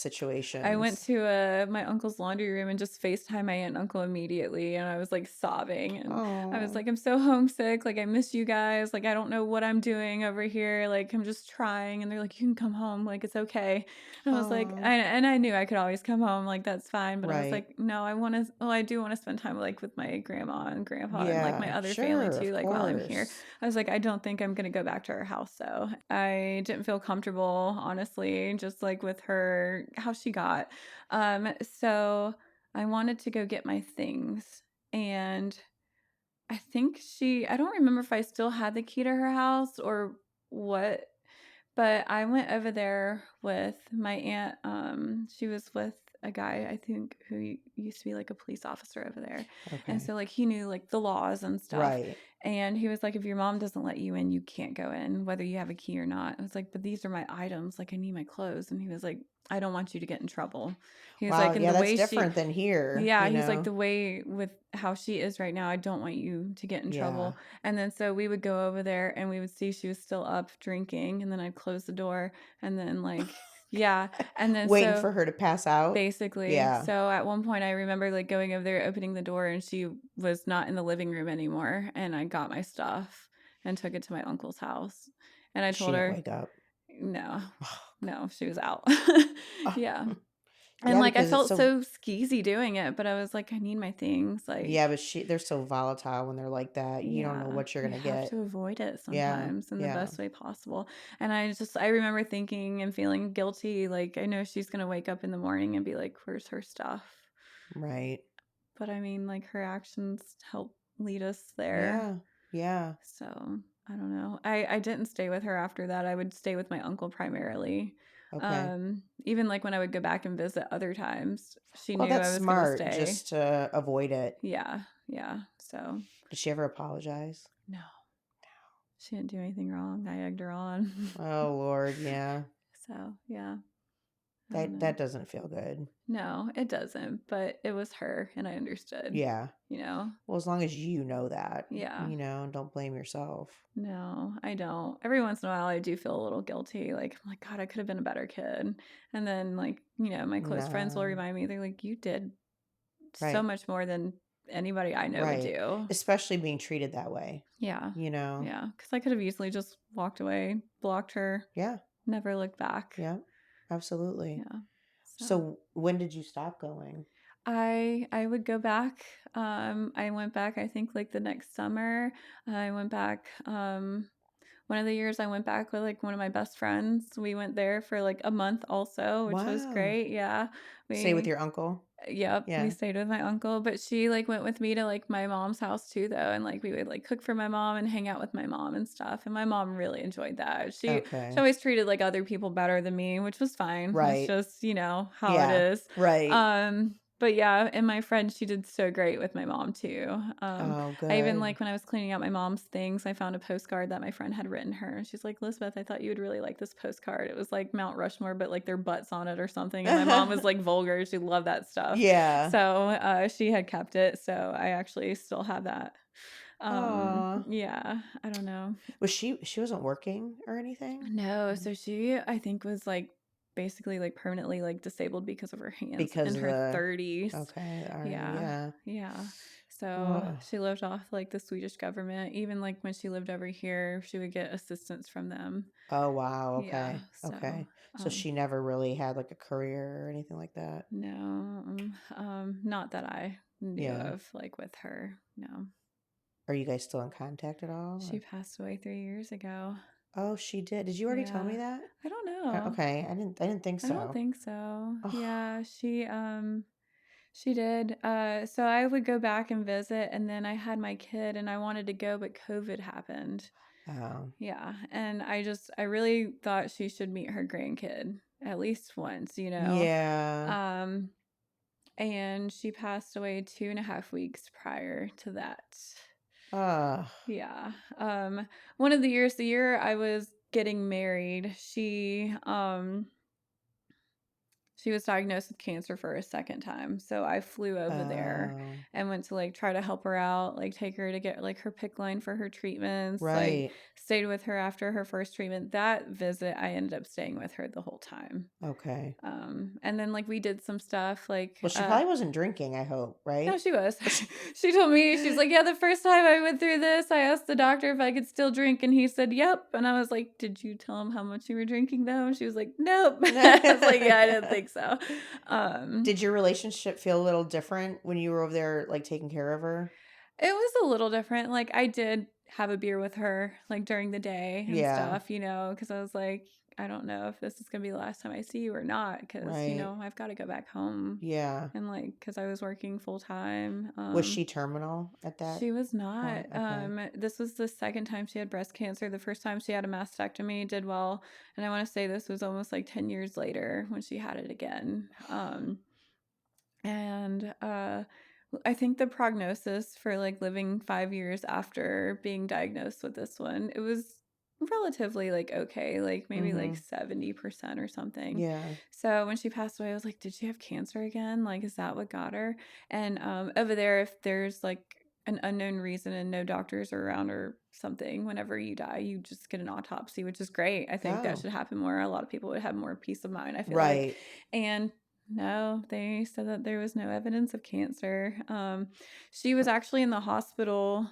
I went situations. to, my uncle's laundry room and just FaceTime my aunt and uncle immediately, and I was, like, sobbing, and I was Oh, like, "I'm so homesick, like, I miss you guys, like, I don't know what I'm doing over here, like, I'm just trying," and they're like, "You can come home, like, it's okay." And I was like oh, and I knew I could always come home, like, that's fine, but I was right. like, "No, I wanna well, I do wanna spend time, like, with my grandma and grandpa and, like, my Yeah, other family sure, too, of like, while I'm here." course. I was like, "I don't think I'm gonna go back to her house, though." I didn't feel comfortable, honestly, just, like, with her how she got. So I wanted to go get my things, and I don't remember if I still had the key to her house or what, but I went over there with my aunt. She was with a guy, I think, who used to be like a police officer over there. And Okay. so, like, he knew like the laws and stuff. Right. And he was like, if your mom doesn't let you in, you can't go in, whether you have a key or not. I was like, but these are my items. Like, I need my clothes. And he was like, I don't want you to get in trouble. He was Wow, like, and yeah, the that's way she, different than here, yeah, you he's like, know? the way with how she is right now, I don't want you to get in Yeah. trouble. And then so we would go over there and we would see she was still up drinking, and then I'd close the door, and then like, yeah. And then Waiting so for her to pass out? basically, Yeah, so at one point I remember like going over there, opening the door, and she was not in the living room anymore. And I got my stuff and took it to my uncle's house. And I she told didn't her, wake up. no, no, she was out. Oh, Yeah. And, yeah, like, I because it's felt so so skeezy doing it, but I was like, "I need my things," like yeah, but they're so volatile when they're like that, you don't know yeah, what you're you gonna have get. to avoid it Yeah, sometimes in the yeah, best way possible, and I remember thinking and feeling guilty, like, I know she's gonna wake up in the morning and be like, "Where's her stuff?" right. But, I mean, like, her actions help lead us there, Yeah, yeah, so, I don't know. I didn't stay with her after that, I would stay with my uncle primarily. okay. Even, like, when I would go back and visit other times, she Well, knew that's I was gonna smart stay. just to avoid it. Yeah, yeah, so Did she ever apologize? no, she didn't do anything wrong, I egged her on. Oh, Lord, yeah. So, yeah, I don't That know. that doesn't feel good. No, it doesn't, but it was her, and I understood, Yeah. you know? Well, as long as you know that, Yeah. don't blame yourself. No, I don't. Every once in a while, I do feel a little guilty, like, I'm like, "God, I could have been a better kid," and then, like, my close friends will No. remind me, they're like, "You did so Right. much more than anybody I know would Right. do." Especially being treated that way, Yeah. you know? Yeah, because I could have easily just walked away, blocked her, Yeah. never looked back. Yeah. Absolutely. Yeah. So So when did you stop going? I would go back. I went back, I think, like, the next summer. I went back, one of the years I went back with, like, one of my best friends. We went there for, like, a month also, which was Wow. great, yeah. Stay with We your uncle? Yep, we Yeah. stayed with my uncle, but she, like, went with me to, like, my mom's house too, though, and, like, we would, like, cook for my mom and hang out with my mom and stuff, and my mom really enjoyed that. She Okay. always treated, like, other people better than me, which was fine. It's Right. just, how it Yeah. is. Right. But yeah, and my friend, she did so great with my mom too. Oh, I even, good. like, when I was cleaning out my mom's things, I found a postcard that my friend had written her, and she's like, "Elizabeth, I thought you would really like this postcard." It was like Mount Rushmore, but, like, their butts on it or something, and my mom was, like, vulgar, she loved that stuff. Yeah. So, she had kept it, so I actually still have that. Aw. Yeah, I don't know. Was she wasn't working or anything? No, so she, I think, was, like, basically, like, permanently, like, disabled because of her hands in Because of her the 30s. okay, alright, Yeah, yeah. yeah. So Ugh. she lived off, like, the Swedish government. Even, like, when she lived over here, she would get assistance from them. Oh, wow, Yeah, okay, so, okay. So um, she never really had, like, a career or anything like that? no, not that I knew Yeah. of, like, with her, no. Are you guys still in contact at all, She or passed away 3 years ago. oh, she did. Did you already tell Yeah. me that? I don't know. Okay, I didn't think I don't so. think so. Oh, Yeah, she did. So I would go back and visit, and then I had my kid, and I wanted to go, but COVID happened. oh. Yeah, and I really thought she should meet her grandkid at least once. Yeah. Um, and she passed away 2.5 weeks prior to that. Ugh. Yeah. One of the year I was getting married, she was diagnosed with cancer for a second time. So I flew over there Oh, and went to like try to help her out, like take her to get like her PICC line for her treatments, like right. stayed with her after her first treatment. That visit, I ended up staying with her the whole time. Okay. And then like we did some stuff like Well, she probably wasn't drinking, I hope, no, right? she was. She told me, she's like, yeah, the first time I went through this, I asked the doctor if I could still drink, and he said, yep. And I was like, did you tell him how much you were drinking, though? And she was like, nope. I was like, yeah, I didn't think so. Did your relationship feel a little different when you were over there, like taking care of her? It was a little different. Like, I did have a beer with her, like, during the day and Yeah, stuff, because I was like, I don't know if this is going to be the last time I see you or not, because, right. I've got to go back home. Yeah. And, like, because I was working full time. Was she terminal at that She was not. point? Okay. This was the second time she had breast cancer. The first time she had a mastectomy, did well. And I want to say this was almost like 10 years later when she had it again. And I think the prognosis for like living 5 years after being diagnosed with this one, it was relatively like okay, like maybe like Mm-hmm. 70% or something. Yeah. So when she passed away, I was like, did she have cancer again? Like, is that what got her? And over there, if there's like an unknown reason and no doctors are around or something, whenever you die, you just get an autopsy, which is great. I think that Oh, should happen more. A lot of people would have more peace of mind, I feel like. right. And no, they said that there was no evidence of cancer. She was actually in the hospital,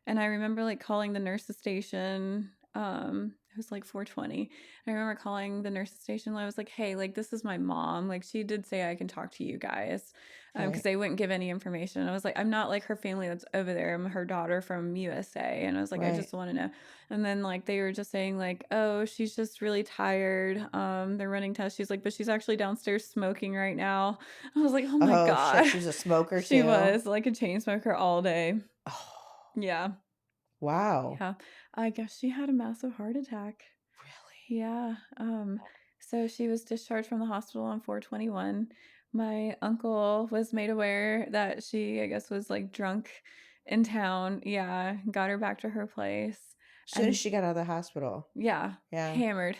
and I remember like calling the nurse's station. It was like 4:20. I remember calling the nurse's station. I was like, "Hey, like this is my mom. Like she did say I can talk to you guys." Because Right. they wouldn't give any information. I was like, I'm not like her family that's over there. I'm her daughter from USA. And I was like, I Right. just want to know. And then like they were just saying like, oh, she's just really tired. They're running tests. She's like, but she's actually downstairs smoking right now. I was like, oh my Oh, shit. God. She was a smoker She too. was like a chain smoker all day. Oh, Yeah. wow. Yeah. I guess she had a massive heart attack. Really? Yeah. So she was discharged from the hospital on 4/21. My uncle was made aware that she, I guess, was like drunk in town. Yeah, got her back to her place. As soon as And she got out of the hospital. yeah, Yeah. hammered.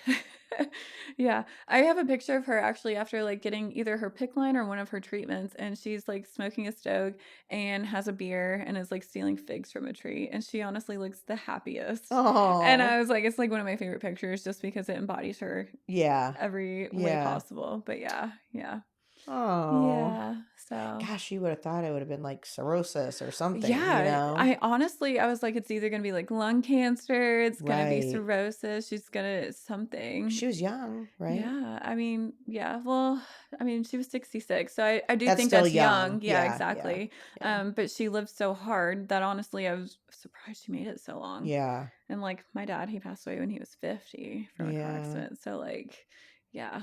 Yeah. I have a picture of her actually after like getting either her PICC line or one of her treatments, and she's like smoking a stogie and has a beer and is like stealing figs from a tree. And she honestly looks the happiest. And I Oh, was like, it's like one of my favorite pictures just because it embodies her yeah. every way Yeah. possible. But yeah, yeah. Oh, Yeah. So gosh, you would have thought it would have been like cirrhosis or something, yeah, I honestly, I was like, it's either gonna be like lung cancer, it's gonna be Right. cirrhosis, she's gonna something. She was young, right? Yeah, I mean, yeah, well, I mean, she was 66, so I do That's think still that's young. young. Yeah, Yeah. Yeah. exactly. Yeah. But she lived so hard that honestly, I was surprised she made it so long. Yeah. And like my dad, he passed away when he was 50 from a car Yeah. accident. So like, yeah.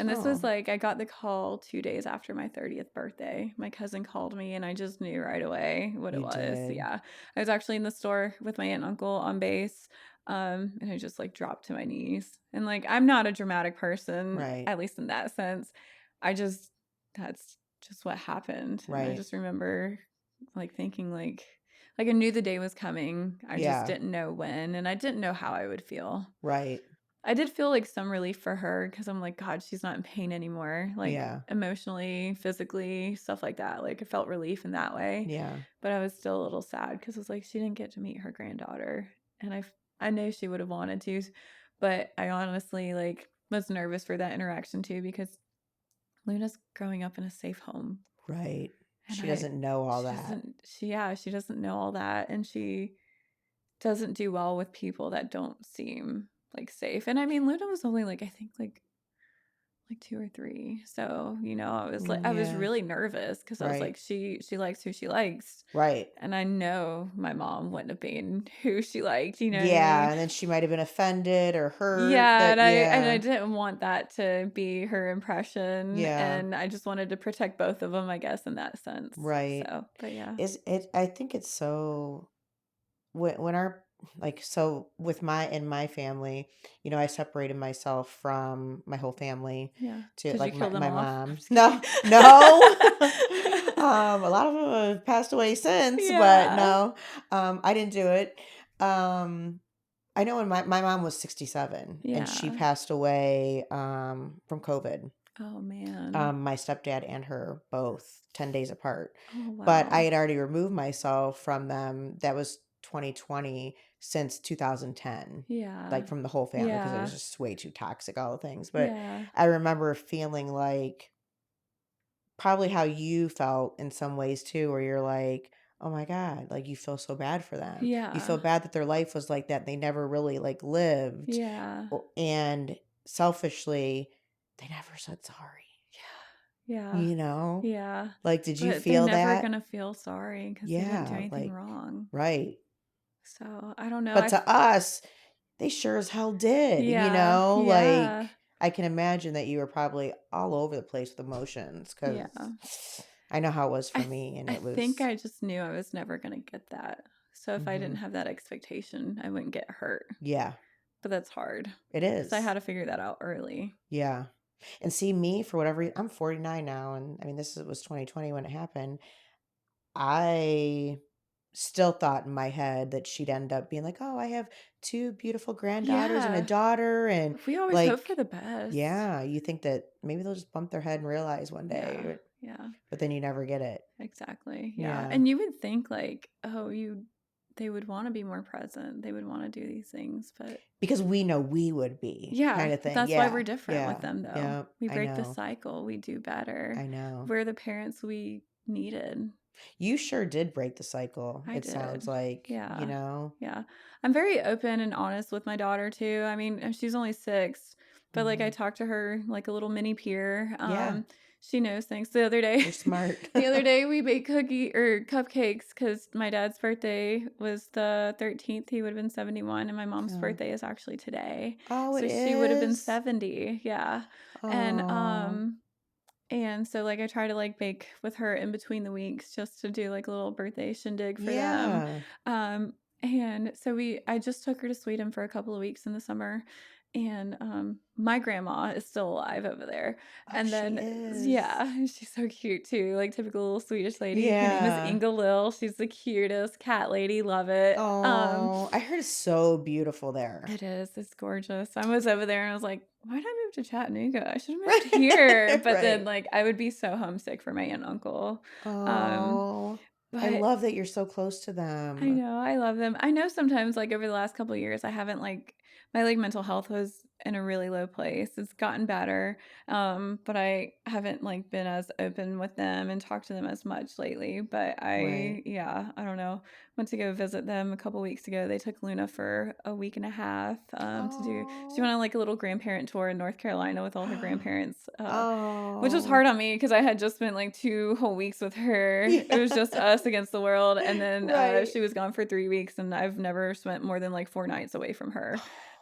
And this was Oh, like I got the call 2 days after my 30th birthday. My cousin called me and I just knew right away what it you was. did. Yeah. I was actually in the store with my aunt and uncle on base. And I just like dropped to my knees. And like I'm not a dramatic person, Right. at least in that sense. I just that's just what happened. And I Right. just remember like thinking like I knew the day was coming. I just Yeah. didn't know when and I didn't know how I would feel. Right. I did feel like some relief for her because I'm like, God, she's not in pain anymore, like Yeah. emotionally, physically, stuff like that. Like I felt relief in that way, Yeah. but I was still a little sad because it was like she didn't get to meet her granddaughter, and I know she would have wanted to, but I honestly like was nervous for that interaction too because Luna's growing up in a safe home, Right. and She doesn't know all she that. doesn't she doesn't know all that, and she doesn't do well with people that don't seem like safe. And I mean, Luna was only like I think like 2 or 3. So, I was Yeah. really nervous because I was Right. like she likes who she likes. Right. And I know my mom wouldn't have been who she liked, you know what I Yeah. mean? And then she might have been offended or hurt Yeah, that, and I yeah. didn't want that to be her impression, Yeah. and I just wanted to protect both of them, I guess, in that sense. Right. So, but yeah. I think it's so when our like so with my family, I separated myself from my whole family Yeah. to Did you like kill them my off? I'm mom. just No, kidding. no. A lot of them have passed away since, but Yeah. no, I didn't do it. I know when my mom was 67 and she Yeah. passed away from COVID. Oh, man. My stepdad and her both 10 days apart. Oh, But I wow. had already removed myself from them. That was 2020 since 2010, Yeah. like from the whole family, because it was Yeah. just way too toxic, all the things. But Yeah. I remember feeling like probably how you felt in some ways too, where you're like, oh my God, like you feel so bad for them. You feel Yeah. bad that their life was like that. They never really like lived. Yeah. And selfishly, they never said sorry. Yeah. You know? Yeah. Like, did you But they're feel never that? gonna feel sorry because they didn't do Yeah, anything like, wrong. right. So, I don't know, But to us, they sure as hell did, you Yeah. know? Yeah. Like, I can imagine that you were probably all over the place with emotions because Yeah. I know how it was I for th me, and I it think was, I just knew I was never gonna get that. So if I didn't mhm. have that expectation, I wouldn't get hurt. Yeah, But that's hard it because I had is. to figure that out early. Yeah. And see, me, for whatever reason, I'm 49 now, and I mean, was 2020 when it happened. I still thought in my head that she'd end up being like, "Oh, I have 2 beautiful granddaughters and a Yeah. daughter," and, We always hope for like, the best. yeah, you think that maybe they'll just bump their head and realize one day, Yeah. Yeah. but then you never get it. Exactly. Yeah. Yeah. And you would think like, oh, they would want to be more present. They would want to do these things, but Because we know we would be, yeah, kinda thing. that's why Yeah, we're different with yeah, them though. yeah, We I break the know, cycle. We do better. I know. We're the parents we needed. You sure did break the cycle, I it sounds did. like, you Yeah. know? Yeah. I'm very open and honest with my daughter too. I mean, she's only 6, but like I Mhm. talk to her like a little mini peer. Yeah, She knows things. The other day, you're smart. the other day we made cookie or cupcakes because my dad's birthday was the 13th. He would have been 71, and my mom's Oh. birthday is actually today. Oh, it So she would have been is? 70. Yeah. And Oh, so, like, I try to, like, bake with her in between the weeks just to do, like, a little birthday shindig for them. yeah. And so I just took her to Sweden for a couple of weeks in the summer, and, my grandma is still alive over there. Oh, And she then is. yeah, she's so cute too, like, typical little Swedish lady. Her name is Yeah. Inga Lil. She's the cutest cat lady, love it. Oh, I heard it's so beautiful there. It is, it's gorgeous. I was over there and I was like, "Why'd I move to Chattanooga? I should have moved here." But then, Right. like, I would be so homesick for my aunt and uncle. Um, Oh, I but love that you're so close to I them. know, I love them. I know sometimes, like, over the last couple of years, I haven't, like my, like, mental health was in a really low place. It's gotten better, but I haven't, like, been as open with them and talked to them as much lately, but Right. yeah, I don't know. Went to go visit them a couple weeks ago. They took Luna for a week and a half, to do she Oh. went on, like, a little grandparent tour in North Carolina with all her grandparents, which was Oh. hard on me because I had just spent, like, 2 whole weeks with her. It was just Yeah. us against the world, and then, Right. she was gone for 3 weeks, and I've never spent more than, like, 4 nights away from her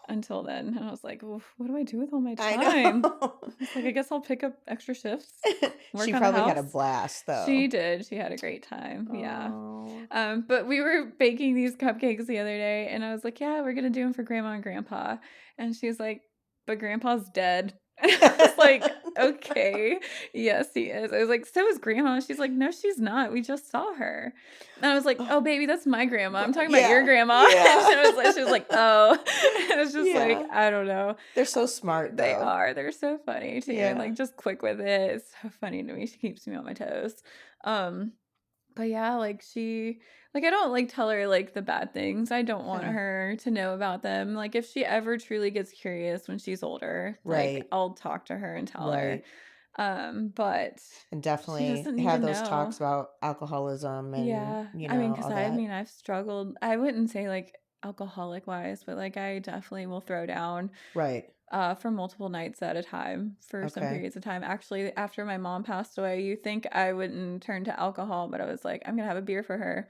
until then, and I was like, "Oof, what do I do with all my I time?" know. I was like, "I guess I'll pick up extra shifts, She work on the probably had a house." blast, She though. did, she had a great time, yeah. Oh. But we were baking these cupcakes the other day, and I was like, "Yeah, we're gonna do them for grandma and grandpa." And she's like, "But grandpa's dead." And I was like, "Okay, yes, he is." I was like, "So is grandma." And she's like, "No, she's not. We just saw her." And I was like, "Oh, baby, that's my grandma. I'm talking about your Yeah. grandma." And Yeah. she was like, "Oh." And it was just like, Yeah. I don't know. They're so smart, They though. are. They're so funny too, and Yeah. like just quick with it. It's so funny to me. She keeps me on my toes. Um, but yeah, I don't, like, tell her, like, the bad things. I don't want Yeah. her to know about them. Like, if she ever truly gets curious when she's older, like, Right. I'll talk to her and tell her. Right. But And she definitely doesn't need to have those know. talks about alcoholism and, Yeah. I mean, because all that. I've struggled. I wouldn't say, like, alcoholic wise, but, like, I definitely will throw down Right. for multiple nights at a time for some Okay. periods of time. Actually, after my mom passed away, you think I wouldn't turn to alcohol, but I was like, I'm gonna have a beer for her.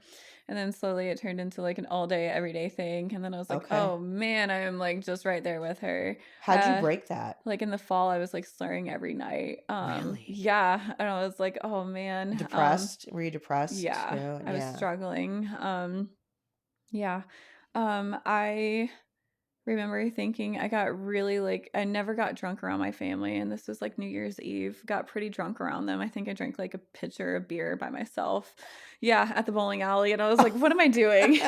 And then slowly it turned into like an all day, everyday thing. And then I was like, Okay. oh man, I am like just right there with her. How'd you break that? Like in the fall, I was like slurring every night. Really? Yeah. And I was like, oh man. Depressed? Were you depressed Yeah, too? I was Yeah. struggling. Yeah. I remember thinking I got really like I never got drunk around my family, and this was like New Year's Eve. Got pretty drunk around them. I think I drank like a pitcher of beer by myself. Yeah, at the bowling alley, and I was like, "What am I doing?"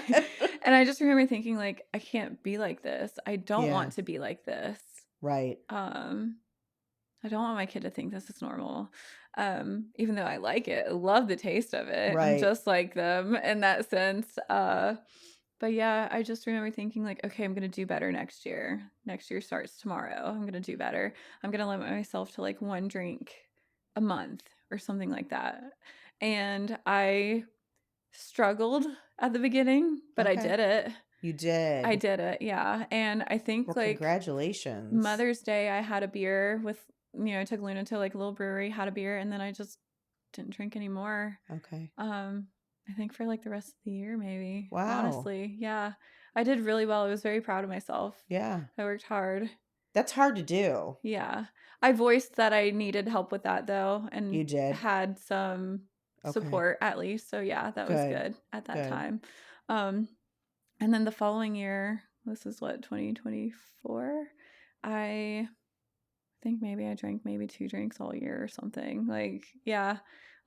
And I just remember thinking like, "I can't be like this. I don't Yeah. want to be like this." Right. Um I don't want my kid to think this is normal. Even though I like it. I love the taste of it. I'm Right. just like them in that sense. But yeah, I just remember thinking like, okay, I'm gonna do better next year. Next year starts tomorrow. I'm gonna do better. I'm gonna limit myself to like one drink a month or something like that. And I struggled at the beginning, but I Okay. did it. You I did. did it, yeah. And I think Well, like congratulations. Mother's Day, I had a beer with, I took Luna to like a little brewery, had a beer, and then I just didn't drink anymore. Okay. I think for like the rest of the year, maybe. Wow. Honestly, yeah. I did really well. I was very proud of myself. Yeah. I worked hard. That's hard to do. Yeah. I voiced that I needed help with that though, You and did? had some Okay. support at least. So yeah, that was Good. good at that Good. time. Um, and then the following year, this is what, 2024? I think maybe I drank maybe 2 drinks all year or something. Like, yeah,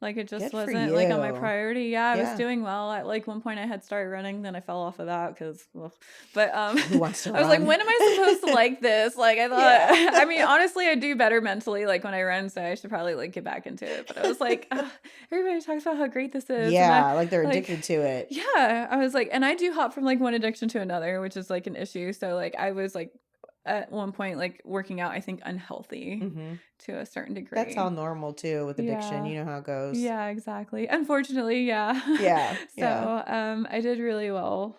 like it just Good for wasn't like on my you. priority. Yeah, I was Yeah. doing well. At like one point I had started running, then I fell off of that because, well, but Who wants to I was like, run? when am I supposed to like this? Like I thought, Yeah. I mean, honestly, I do better mentally like when I run, so I should probably like get back into it. But I was like, "Ugh, everybody talks about how great this is, and I Yeah, like they're like, addicted to it. yeah, I was like, and I do hop from like one addiction to another, which is like an issue. So like I was like at one point like working out, I think unhealthy Mhm. to a certain That's all degree. normal too with addiction. Yeah. You know how it goes. Yeah, exactly. Unfortunately, yeah. Yeah. Yeah. So, I did really well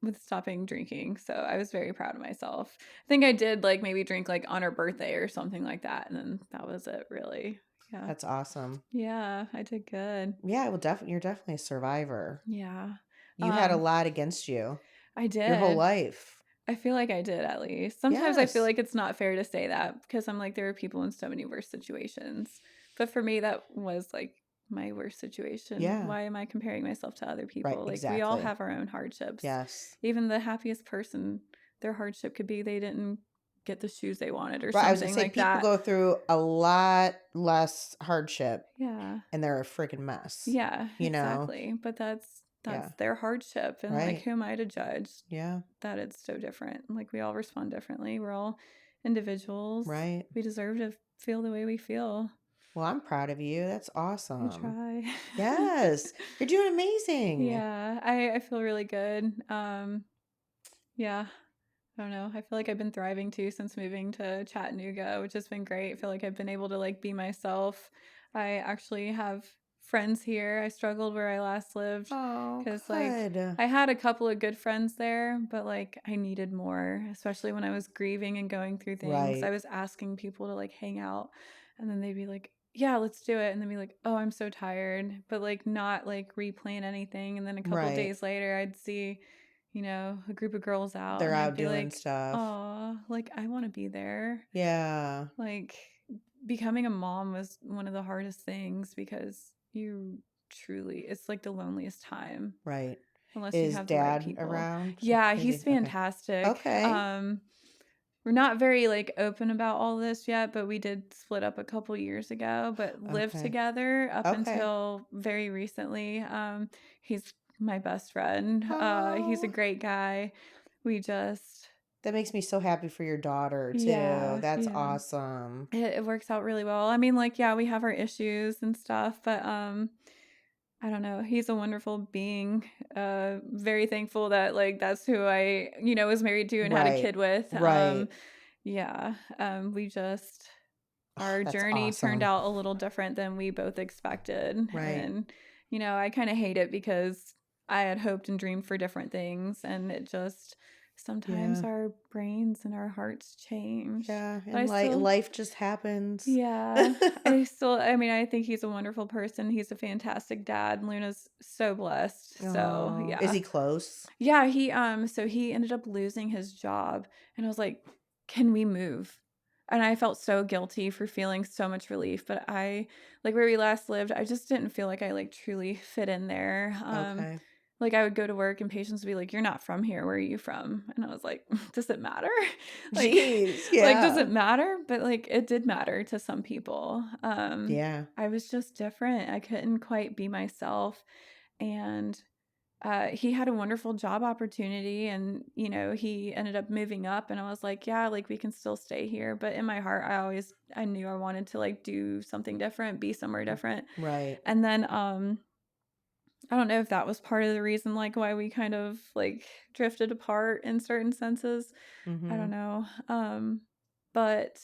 with stopping drinking. So I was very proud of myself. I think I did like maybe drink like on her birthday or something like that, and then that was it really. Yeah. That's awesome. Yeah, I did good. Yeah, well, you're definitely a survivor. Yeah. You had a Um lot against you I your whole did. life. I feel like I did at least. Sometimes I feel Yes. like it's not fair to say that because I'm like, there are people in so many worse situations. But for me, that was like my worst situation. Yeah. Why am I comparing myself to other Right, people? Like, we all exactly. have our own hardships. Yes. Even the happiest person, their hardship could be they didn't get the shoes they wanted or Right, I was gonna something say like people that. go through a lot less hardship Yeah. and they're a freaking mess. Yeah, You know? exactly. But that's Yeah. their hardship. And like, Right. who am I to judge Yeah. that it's so different? Like, we all respond differently. We're all individuals. Right. We deserve to feel the way we feel. Well, I'm proud of you. That's I awesome. try. Yes. You're doing amazing. Yeah, I feel really good. Yeah, I don't know. I feel like I've been thriving too since moving to Chattanooga, which has been great. I feel like I've been able to like be myself. I actually have friends here. I struggled where I last lived Oh, because like good. I had a couple of good friends there, but like I needed more, especially when I was grieving and going through things. I Right. was asking people to like hang out and then they'd be like, yeah, let's do it. And then be like, oh, I'm so tired, but like not like replan anything. And then a couple Right. days later, I'd see, a group of girls out They're and I'd out be doing like, stuff. oh, like I want to be there. Yeah. Like becoming a mom was one of the hardest things because it's like the loneliest time Right. unless you Is have the right dad people. around? Yeah, Is he's he? Okay. fantastic. Okay. We're not very like open about all this yet, but we did split up a couple years ago, but lived Okay. together up Okay. until very recently. He's my best friend. He's a Oh, great guy. We just that makes me so happy for your daughter too. Yeah, That's yeah. awesome. It works out really well. I mean, like, yeah, we have our issues and stuff, but I don't know. He's a wonderful being. Very thankful that like that's who I, was married to and had a Right. kid with. Right. Yeah. We just Oh, our that's journey turned awesome. out a little different than we both expected. Right. And, I kind of hate it because I had hoped and dreamed for different things. And it just sometimes Yeah. our brains and our hearts change. Yeah. But I And still, life just happens. yeah, I mean, I think he's a wonderful person. He's a fantastic dad. Luna's so blessed. So, Oh, is yeah. he close? Yeah, so he ended up losing his job and I was like, "Can we move?" And I felt so guilty for feeling so much relief, but I like where we last lived, I just didn't feel like I like truly fit in there. Okay. Like I would go to work and patients would be like, "You're not from here. Where are you from?" And I was like, "Does it matter?" like Jeez. like does Yeah. it matter? But like it did matter to some people. Yeah. I was just different. I couldn't quite be myself and he had a wonderful job opportunity and, he ended up moving up and I was like, yeah, like we can still stay here. But in my heart, I knew I wanted to like do something different, be somewhere different. Right. And then, I don't know if that was part of the reason, like why we kind of like drifted apart in certain senses. I don't Mhm. know. But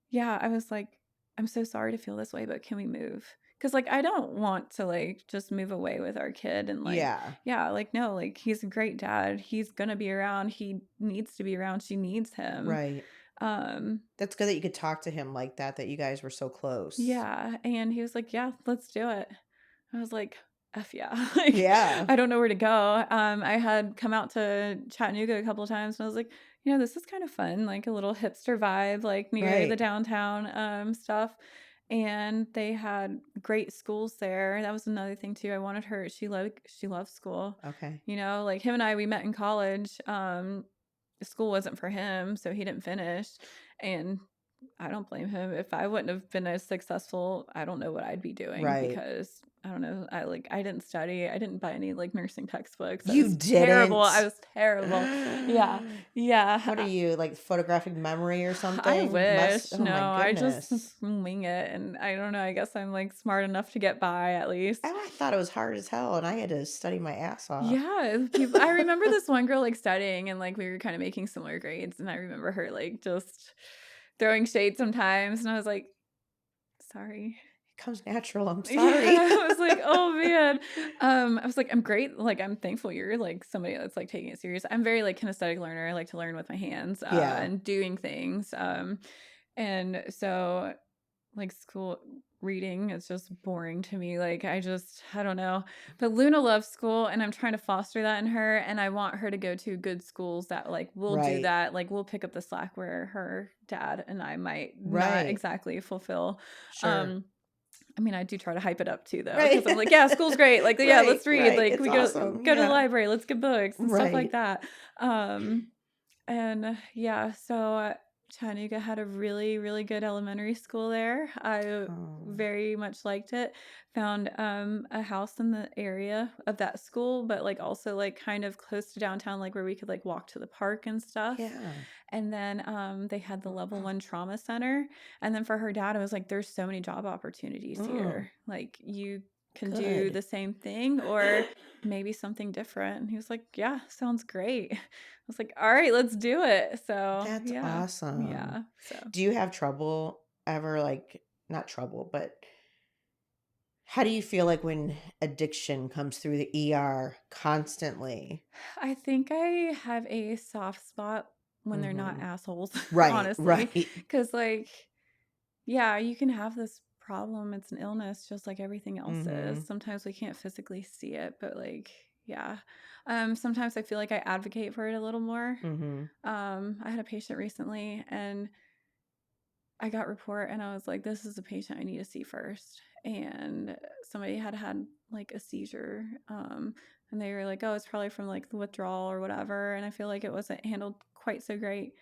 yeah, I was like, "I'm so sorry to feel this way, but can we move?" Because like, I don't want to, like, just move away with our kid and, like Yeah. yeah, like, no, like, he's a great dad, he's gonna be around, he needs to be around, she needs him. Right. Um, That's good that you could talk to him like that you guys were so close. yeah, and he was like, "Yeah, let's do it." I was like, "F yeah." Like, Yeah. I don't know where to go. I had come out to Chattanooga a couple of times, and I was like, this is kind of fun, like a little hipster vibe, like near the Right. downtown stuff. And they had great schools there. That was another thing too. I wanted her. She loves school. Okay. Like him and I, we met in college. School wasn't for him, so he didn't finish. And I don't blame him. If I wouldn't have been as successful, I don't know what I'd be doing Right. because I don't know. I didn't study. I didn't buy any like nursing textbooks. I You was terrible. I didn't? was terrible. Yeah. What are Yeah. you, like, photographic memory or I something? wish. Oh No, my I just goodness. wing it and I don't know. I guess I'm like smart enough to get by at least. I thought it was hard as hell, and I had to study my ass off. Yeah, people I remember this one girl, like, studying and, like, we were kinda making similar grades, and I remember her, like, just throwing shade sometimes, and I was like, "Sorry." It comes natural, I'm Yeah, sorry. I was like, "Oh, man." I was like, "I'm great, like, I'm thankful you're, like, somebody that's, like, taking it serious." I'm very, like, kinesthetic learner, I like to learn with my hands, Yeah. and doing things, and so like school reading is just boring to me. Like I don't know. But Luna loves school and I'm trying to foster that in her and I want her to go to good schools that like will do Right. that. Like we'll pick up the slack where her dad and I might not Right. exactly fulfill. Sure. Um I mean, I do try to hype it up too though Right. cuz I'm like, yeah, school's great. Like yeah, Right, let's read. right. Like It's we go awesome. go to the Yeah. library, let's get books and stuff like Right. that. Um and yeah, so Chattanooga had a really, really good elementary school there. I Oh. very much liked it. Found a house in the area of that school, but like also like kind of close to downtown, like where we could like walk to the park and stuff. Yeah. And then they had the level one trauma center. And then for her dad, it was like, there's so many job opportunities Mm, here. Like you can do good. the same thing or maybe something different. And he was like, yeah, sounds great. I was like, all right, let's do it. So That's yeah. awesome. Yeah. So Do you have trouble ever, like, not trouble, but how do you feel like when addiction comes through the ER constantly? I think I have a soft spot when they're not Mhm. assholes, Right, honestly. right. Cause like, yeah, you can have this problem. It's an illness just like everything else is. Mhm. Sometimes we can't physically see it, but like, yeah. Sometimes I feel like I advocate for it a little more. Mhm. I had a patient recently and I got report and I was like, this is a patient I need to see first. And somebody had like a seizure. And they were like, oh, it's probably from like the withdrawal or whatever. And I feel like it wasn't handled quite so great.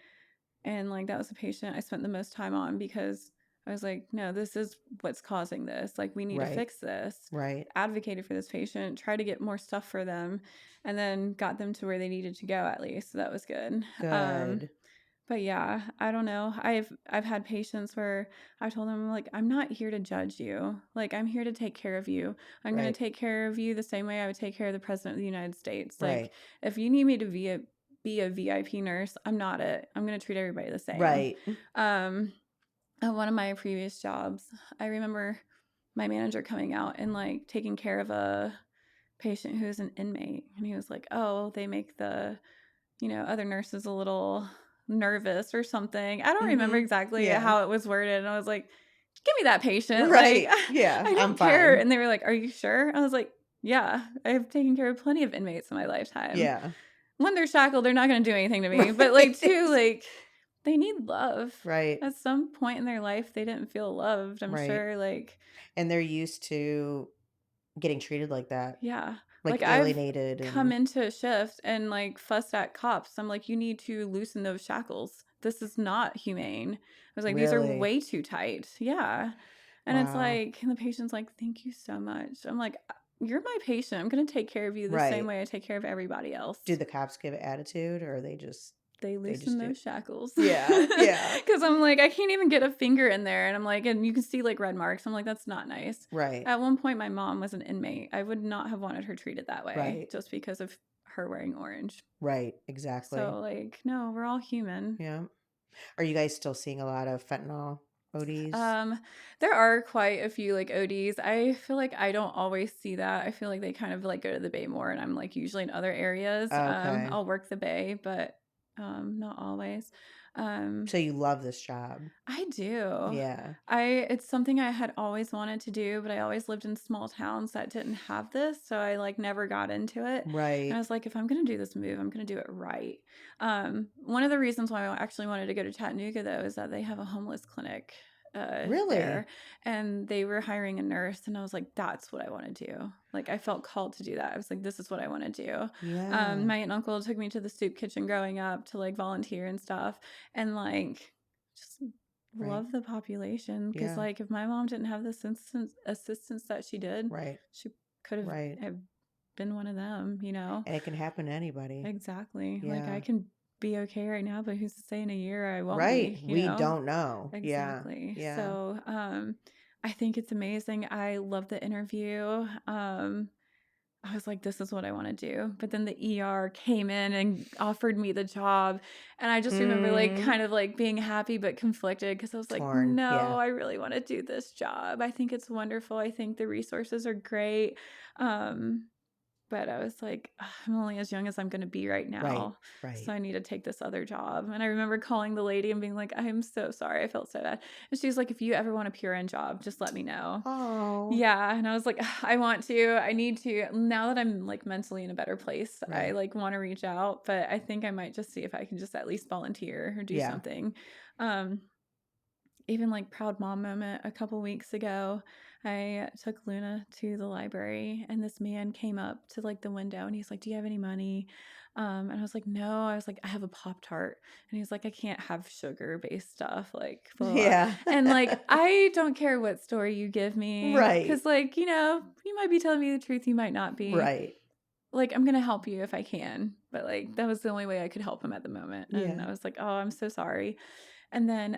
And like that was a patient I spent the most time on because I was like, no, this is what's causing this. Like, we need to Right, fix this. right. Advocated for this patient, try to get more stuff for them, and then got them to where they needed to go at least. So that was good. Um, Good. but yeah, I don't know. I've had patients where I told them like I'm not here to judge you. Like I'm here to take care of you. I'm going to Right, take care of you the same way I would take care of the president of the United States. right, Like if you need me to be a VIP nurse, I'm not it. I'm going to treat everybody the same. right. Um at one of my previous jobs, I remember my manager coming out and like taking care of a patient who was an inmate and he was like, "Oh, they make the other nurses a little nervous or something." I don't remember Mhm. exactly Yeah. how it was worded, and I was like, "Give me that patient, like, Right. Yeah, I I'm don't care," fine. and they were like, "Are you sure?" I was like, "Yeah, I've taken care of plenty of inmates in my lifetime. Yeah. When they're shackled, they're not gonna do anything to me, but, like, Right. 2, like, they need love. Right, At some point in their life, they didn't feel loved, I'm right. sure, like And they're used to getting treated like that, yeah. like Like, I've alienated come and into a shift and, like, fussed at cops. I'm like, "You need to loosen those shackles. This is not humane." I was like, "These are really. way too tight." Yeah. And it's Wow. like and the patient's like, "Thank you so much." I'm like, you're my patient. I'm gonna take care of you the same Right. way I take care of everybody Do else. the cops give it attitude, or They they loosen just do? those shackles. Yeah, yeah. Because I'm like, I can't even get a finger in there, and I'm like, and you can see like red marks. I'm like, that's not nice. Right, At one point, my mom was an inmate. I would not have wanted her treated that way right, just because of her wearing orange. right, exactly. So like, no, we're all human. Yeah. Are you guys still seeing a lot of fentanyl ODs? Um, there are quite a few like ODs. I feel like I don't always see that. I feel like they kind of like go to the bay more, and I'm like usually in other areas. Okay. I'll work the bay, but not always. Um, So you love this job? I do. Yeah. It's something I had always wanted to do, but I always lived in small towns that didn't have this, so I like never got into it. And I Right. was like, if I'm gonna do this move, I'm gonna do it right. One of the reasons why I actually wanted to go to Chattanooga though is that they have a homeless clinic there, Really? and they were hiring a nurse, and I was like, that's what I want to do. Like I felt called to do that. I was like, this is what I want to do. Yeah. My aunt and uncle took me to the soup kitchen growing up to like volunteer and stuff, and like just Right. love the population because Yeah. like if my mom didn't have the assistance that she did, Right. she could Right. have been one of them, you know. And it can happen to anybody. Exactly. Like I Yeah. can be okay right now, but who's to say in a year I won't Right. be, you We know. don't know. Yeah. Exactly. Yeah. So I think it's amazing. I love the interview. I was like, this is what I want to do. But then the ER came in and offered me the job. And I just remember like Mm. kind of like being happy but conflicted because I was like, Torn. no, Yeah. I really want to do this job. I think it's wonderful. I think the resources are great. Um, but I was like, "Ugh, I'm only as young as I'm going to be right Right. now. So Right. I need to take this other job. And I remember calling the lady and being like, I'm so sorry. I felt so bad. And she's like, if you ever want a PRN job, just let me know. Oh. Yeah, and I was like, "Ugh, I want to. I need to. Now that I'm like mentally in a better place, I Right. like want to reach out, but I think I might just see if I can just at least volunteer or do Yeah. something." Um Even like proud mom moment a couple weeks ago, I took Luna to the library and this man came up to like the window and he's like, do you have any money? And I was like, no. I was like, I have a Pop Tart. And he's like, I can't have sugar based stuff, like blah, blah, blah. Yeah. And like, I don't care what story you give me Right. because like, you know, you might be telling me the truth, you might not be. Right. Like, I'm gonna help you if I can. But like that was the only way I could help him at the moment. And Yeah. I was like, oh, I'm so sorry. And then,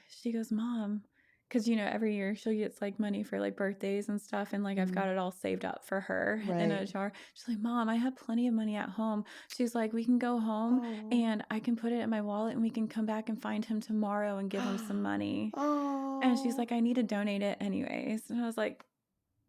she goes, "Mom," because you know, every year she gets, like, money for, like, birthdays and stuff, and, like, I've Mm. got it all saved up for her in a Right. jar. She's like, "Mom, I have plenty of money at home." She's like, "We can go home, Oh. and I can put it in my wallet, and we can come back and find him tomorrow and give him some money." And she's Oh. like, "I need to donate it anyways." And I was like,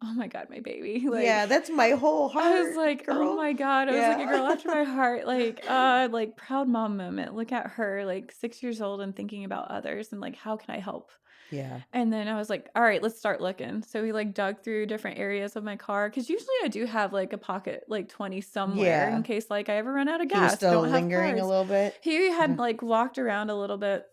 "Oh my god, my baby." Yeah, Like, that's my whole I was heart, like, "Oh girl. my god." I was like, "A girl Yeah. after my heart." Like, proud mom moment. Look at her, like, 6 years old and thinking about others and, like, how can I help? Yeah. And then I was like, "All right, let's start looking." So we, like, dug through different areas of my car because usually I do have, like, a pocket, like, 20 somewhere in Yeah. case, like, I ever run out of He was gas, still don't have lingering a cards. little bit? He had, Okay. like, walked around a little bit,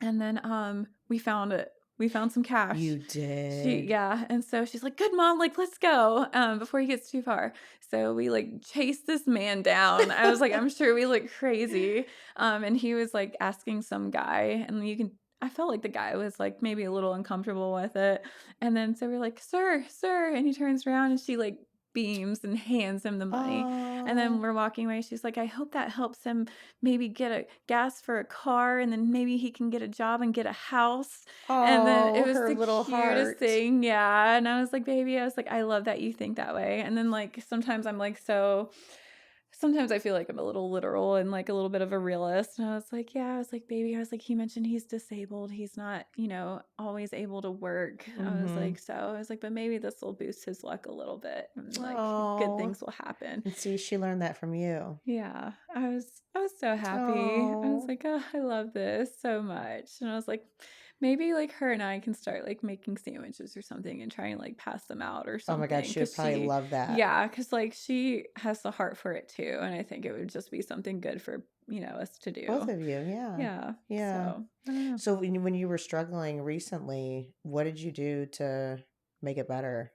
and then, we found it. We found some cash. You did. Yeah, and so she's like, "Good, mom, like, let's go," before he gets too far. So we, like, chased this man down. I was like, I'm sure we look crazy, and he was, like, asking some guy, and I felt like the guy was, like, maybe a little uncomfortable with it, and then so we're like, "Sir, sir," and he turns around and she, like, beams and hands him the money, and then Oh. we're walking away, she's like, "I hope that helps him maybe get a gas for a car, and then maybe he can get a job and get a house." And then it Oh, was her the little cutest heart. thing, yeah, and I was like, "Baby," I was like, "I love that you think that way." And then, like, sometimes I'm, like, sometimes I feel like I'm a little literal and, like, a little bit of a realist, and I was like, "Yeah," I was like, "Baby," I was like, "He mentioned he's disabled, he's not, you know, always able to work." I was Mhm. like, "So," I was like, "But maybe this will boost his luck a little bit, and, like, good Oh. things will happen." And see, she learned that from you. Yeah, I was so happy. I was Oh. like, "Oh, I love this so much." And I was like, maybe like her and I can start like making sandwiches or something and try and like pass them out or Oh my god, something. she would Cause probably love that. yeah, cause like she has the heart for it too. And I think it would just be something good for, you know, us to Both do. of you, yeah. Yeah. Yeah. So I don't know. So when you were struggling recently, what did you do to make it better?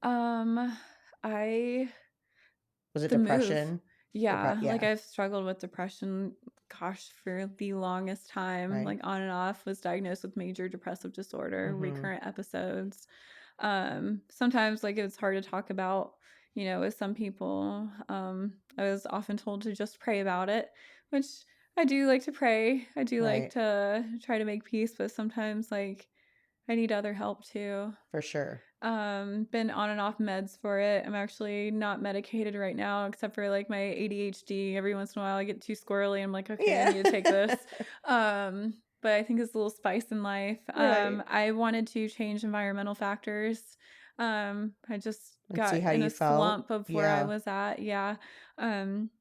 Um, I Was it The move. depression? Yeah, like, Yeah, I've struggled with depression, gosh, for the longest time, right. like, on and off, was diagnosed with major depressive disorder, Mhm. recurrent episodes. Sometimes, like, it's hard to talk about, with some people. I was often told to just pray about it, which I do like to pray. I do like Right. to try to make peace, but sometimes, like, I need other help too. For sure. Been on and off meds for it. I'm actually not medicated right now except for, like, my ADHD. Every once in a while, I get too squirrely. I'm like, "Okay, I Yeah. need to take this." But I think it's a little spice in life. Right. I wanted to change environmental factors. I just And see got how in you a felt. slump of where I Yeah. was at. Yeah. Um,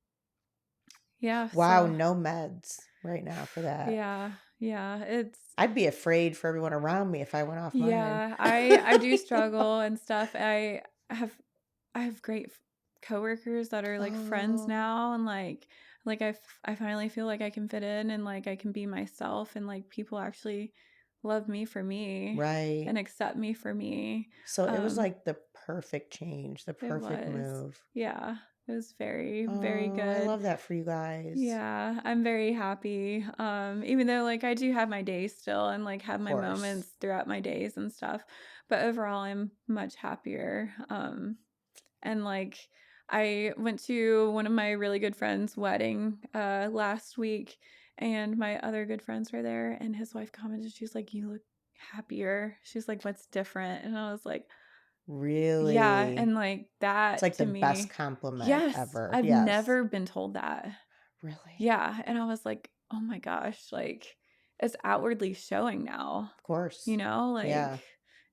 yeah, Wow, so no meds right now for that. yeah, yeah, it's I'd be afraid for everyone around me if I went off mine. yeah, I do struggle and stuff. Have I have great coworkers that are like friends Oh, now, and I finally feel like I can fit in and like I can be myself, and like people actually love me for me right. and accept me for me. So it was Um like the perfect change, the it perfect was. move. Yeah. It was very, very Oh, I good. love that for you guys. Yeah, I'm very happy. Even though like I do have my days still and like have Of my course. moments throughout my days and stuff, but overall I'm much happier. And like I went to one of my really good friends' wedding last week, and my other good friends were there, and his wife commented, she's like, "You look happier." She's like, "What's different?" And I was like, yeah, and Really? like It's that like to the best me, compliment yes, ever. I've Yes. never been told that. Really? Yeah, and I was like, "Oh my gosh," like, it's outwardly showing now, Of course. like, Yeah.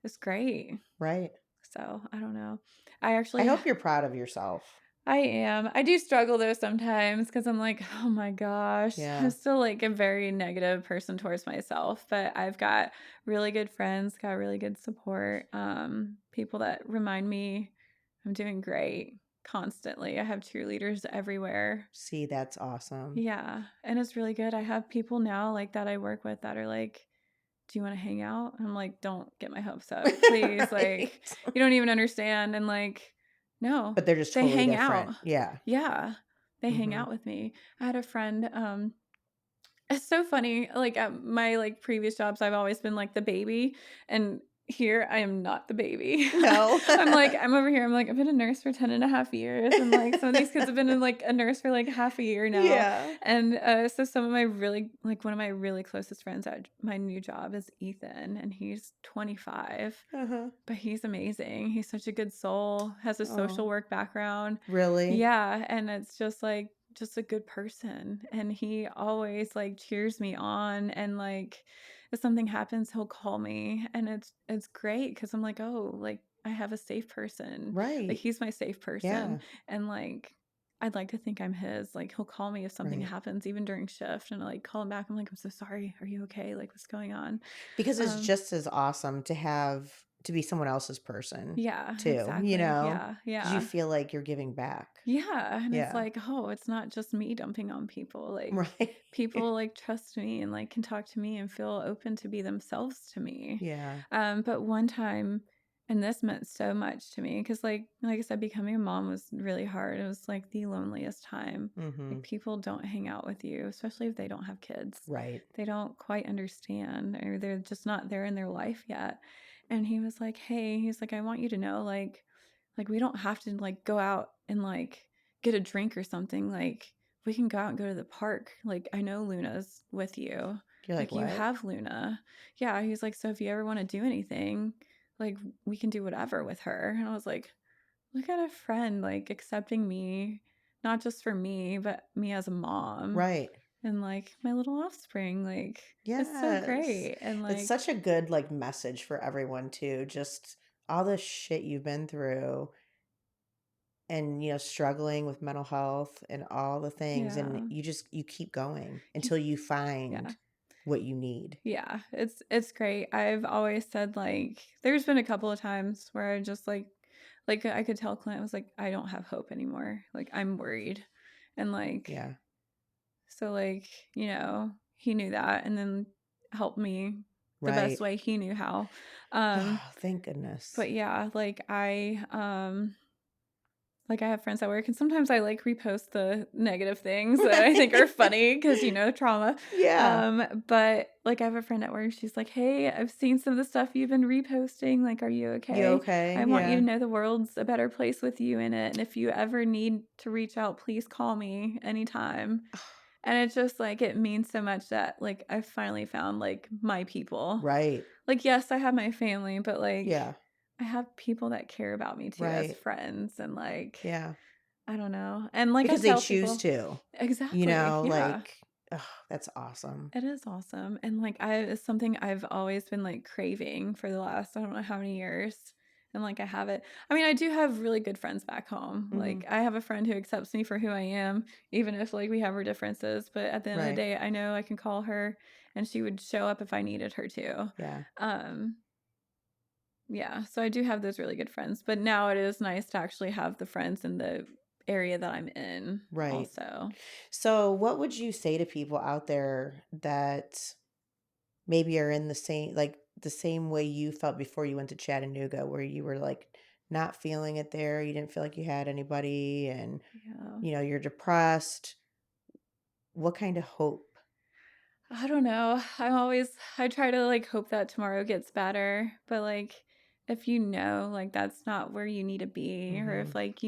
it's great. Right. So, I don't know. I I actually hope you're proud of yourself. I am. I do struggle though sometimes because 'cause I'm like, "Oh my gosh." I'm Yeah. still, like, a very negative person towards myself, but I've got really good friends, got really good support, people that remind me I'm doing great constantly. I have cheerleaders everywhere. See, that's awesome. Yeah, and it's really good. I have people now, like, that I work with that are like, "Do you wanna hang out?" I'm like, "Don't get my hopes up, please, like, Right. you don't even understand," and, like, no, But they're just they totally hang out. different. Yeah. Yeah, they hang Mhm. out with me. I had a friend, it's so funny, like, at my, like, previous jobs, I've always been, like, the baby, and here I am not the baby. No. I'm over here, I'm like, "I've been a nurse for 10 and a half years," and, like, some of these kids have been in, like, a nurse for, like, half a year now, Yeah. and, so some of my really like, one of my really closest friends at my new job is Ethan, and he's 25, Uh-huh. but he's amazing. He's such a good soul, has a social Oh, work background. really? Yeah, and it's just like just a good person, and he always like cheers me on, and like if something happens, he'll call me, and it's great cuz I'm like, "Oh, like I have a safe person." Like Right. he's my safe person, Yeah. and like I'd like to think I'm his. Like he'll call me if something Right. happens even during shift, and I like call him back. I'm like, "I'm so sorry. Are you okay? Like what's going on?" Because it's Um just as awesome to have to be someone else's person yeah, too, exactly. Yeah. because you Yeah. feel like you're giving back. Yeah, and it's Yeah. like, oh, it's not just me dumping on people. Like Right. people like trust me and like can talk to me and feel open to be themselves to me. Yeah. But one time, and this meant so much to me because like I said, becoming a mom was really hard. It was like the loneliest time. Like Mhm. people don't hang out with you, especially if they don't have kids. Right. They don't quite understand, or they're just not there in their life yet. And he was like, "Hey," he's like, "I want you to know, like, we don't have to, like, go out and, like, get a drink or something, like, we can go out and go to the park, like, I know Luna's with you, You're like, like, you "What?" have Luna." Yeah, he's like, "So if you ever wanna do anything, like, we can do whatever with her." And I was like, "Look at a friend, like, accepting me, not just for me, but me as a mom Right. and, like, my little offspring." Like, it's so Yes. great, and, It's like such a good, like, message for everyone too, just all the shit you've been through and, struggling with mental health and all the things, and yeah. you keep going Y until you yeah. find what you need. Yeah, it's great. I've always said, like there's been a couple of times where I just, like, I could tell Clint was like, "I don't have hope anymore, like, I'm worried." And, like Yeah. so, like, he knew that and then helped me the best Right. way he knew how. Um, Oh, thank goodness. but yeah, like, Like, I have friends at work, and sometimes I, like, repost the negative things that I think are funny because trauma. Yeah. But, like, I have a friend at work, she's like, "Hey, I've seen some of the stuff you've been reposting, like, are you You okay? okay? I want you to Yeah. know the world's a better place with you in it, and if you ever need to reach out, please call me anytime." And it's just, like, it means so much that, like, I finally found, like, my people. Right. Like, yes, I have my family, but, like, Yeah. I have people that care about me too as Right. friends and, like, Yeah. I don't know. And, like, I Because they tell choose people to, exactly, yeah. like, ugh, that's awesome. It is awesome, and, like, it's something I've always been, like, craving for the last I don't know how many years, and, like, I have it. I mean, I do have really good friends back home. Like, Mhm. I have a friend who accepts me for who I am, even if, like, we have our differences, but at the end of the Right. day, I know I can call her, and she would show up if I needed her to. Yeah. Um, yeah, so I do have those really good friends, but now it is nice to actually have the friends in the area that I'm in Right. also. So, what would you say to people out there that maybe are in the same way you felt before you went to Chattanooga, where you were like not feeling it there, you didn't feel like you had anybody, and Yeah. you're depressed. What kind of hope? I don't know. I try to like hope that tomorrow gets better, but like if like that's not where you need to be or if Mhm. like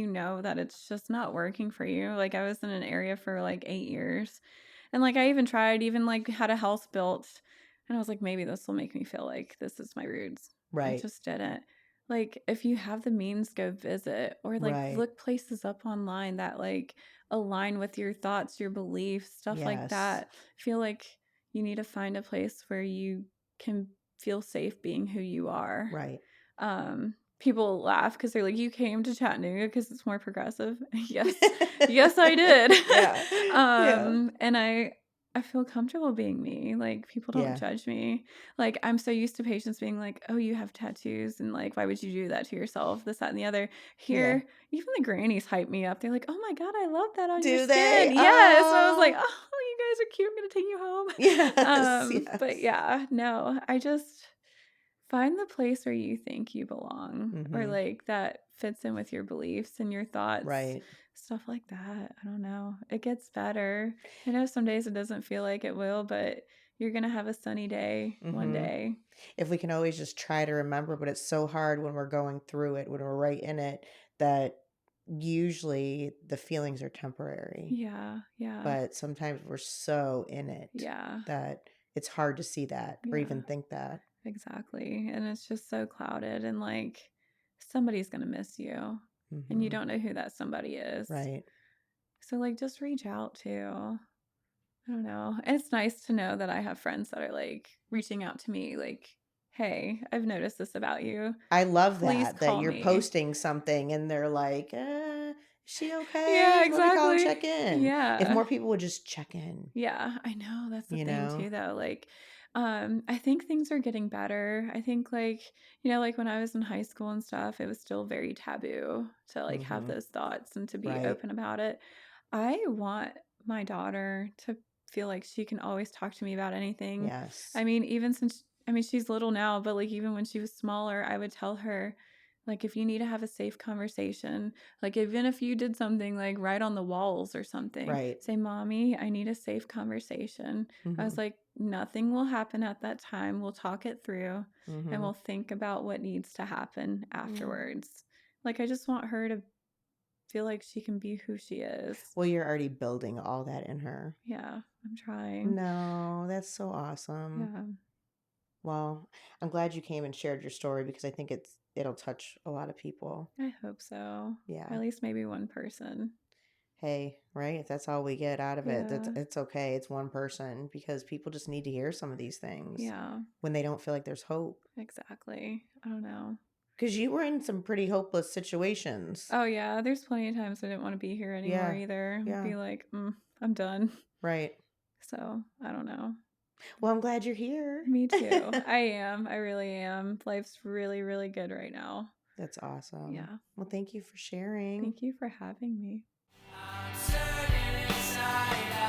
that it's just not working for you. Like I was in an area for like 8 years and like I even tried even like had a house built and I was like maybe this will make me feel like this is my roots. It Right. just didn't. Like if you have the means go visit or like Right. look places up online that like align with your thoughts, your beliefs, stuff like Yes. that. Feel like you need to find a place where you can feel safe being who you are. Right. People laugh because they're like, "You came to Chattanooga because it's more progressive." Yes. Yes, I did. Yeah. Yeah. And I feel comfortable being me. Like, people don't Yeah. judge me. Like, I'm so used to patients being like, "Oh, you have tattoos," and like, "Why would you do that to yourself?" This, that, and the other. Yeah. Here, even the grannies hype me up. They're like, "Oh my god, I love that on your Do they? skin." Yes. So I was like, Oh. "Oh, you guys are cute. I'm gonna take you home." Yes. But Yes. yeah, no, I just find the place where you think you belong or Mhm. like that fits in with your beliefs and your thoughts, Right. stuff like that. I don't know. It gets better. I know some days it doesn't feel like it will, but you're gonna have a sunny day one Mhm. day. If we can always just try to remember, but it's so hard when we're going through it, when we're right in it, that usually the feelings are temporary. Yeah, yeah, But sometimes we're so in it yeah, that it's hard to see that or yeah, even think that. exactly. And it's just so clouded and like somebody's gonna miss you and you Mhm. don't know who that somebody is. Right. So like just reach out to I don't know. And it's nice to know that I have friends that are like reaching out to me, like, hey, I've noticed this about you. I love Please that call you're me. posting something and they're like, is she Yeah, okay? Let me call and exactly. check in." If Yeah. more people would just check in, Yeah, I know. That's the you thing know? too though. Like, I think things are getting better. I think like, like when I was in high school and stuff, it was still very taboo to like have Mhm. those thoughts and to be Right. open about it. I want my daughter to feel like she can always talk to me about anything. Yes. I mean, even since I mean, she's little now, but like even when she was smaller, I would tell her like if you need to have a safe conversation, like even if you did something like right on the walls or something, Right. say, "Mommy, I need a safe conversation." I was Mhm. like, "Nothing will happen at that time. We'll talk it through and Mhm. we'll think about what needs to happen Mm. afterwards." Like I just want her to feel like she can be who she is. Well, you're already building all that in her. Yeah, I'm trying. No, that's so awesome. Yeah, Well, I'm glad you came and shared your story because I think it'll touch a lot of people. I hope so. Yeah. At least maybe one person. Hey, right? If that's all we get out of it, Yeah, it's okay. It's one person because people just need to hear some of these things yeah, when they don't feel like there's hope. exactly. I don't know. Because you were in some pretty hopeless situations. Oh, yeah, there's plenty of times I didn't want to be here anymore Yeah. either. I'd Yeah. be like, I'm done. Right. So, I don't know. Well, I'm glad you're here. Me too. I am. I really am. Life's really, really good right now. That's awesome. Yeah. Well, thank you for sharing. Thank you for having me. I'm turning inside out.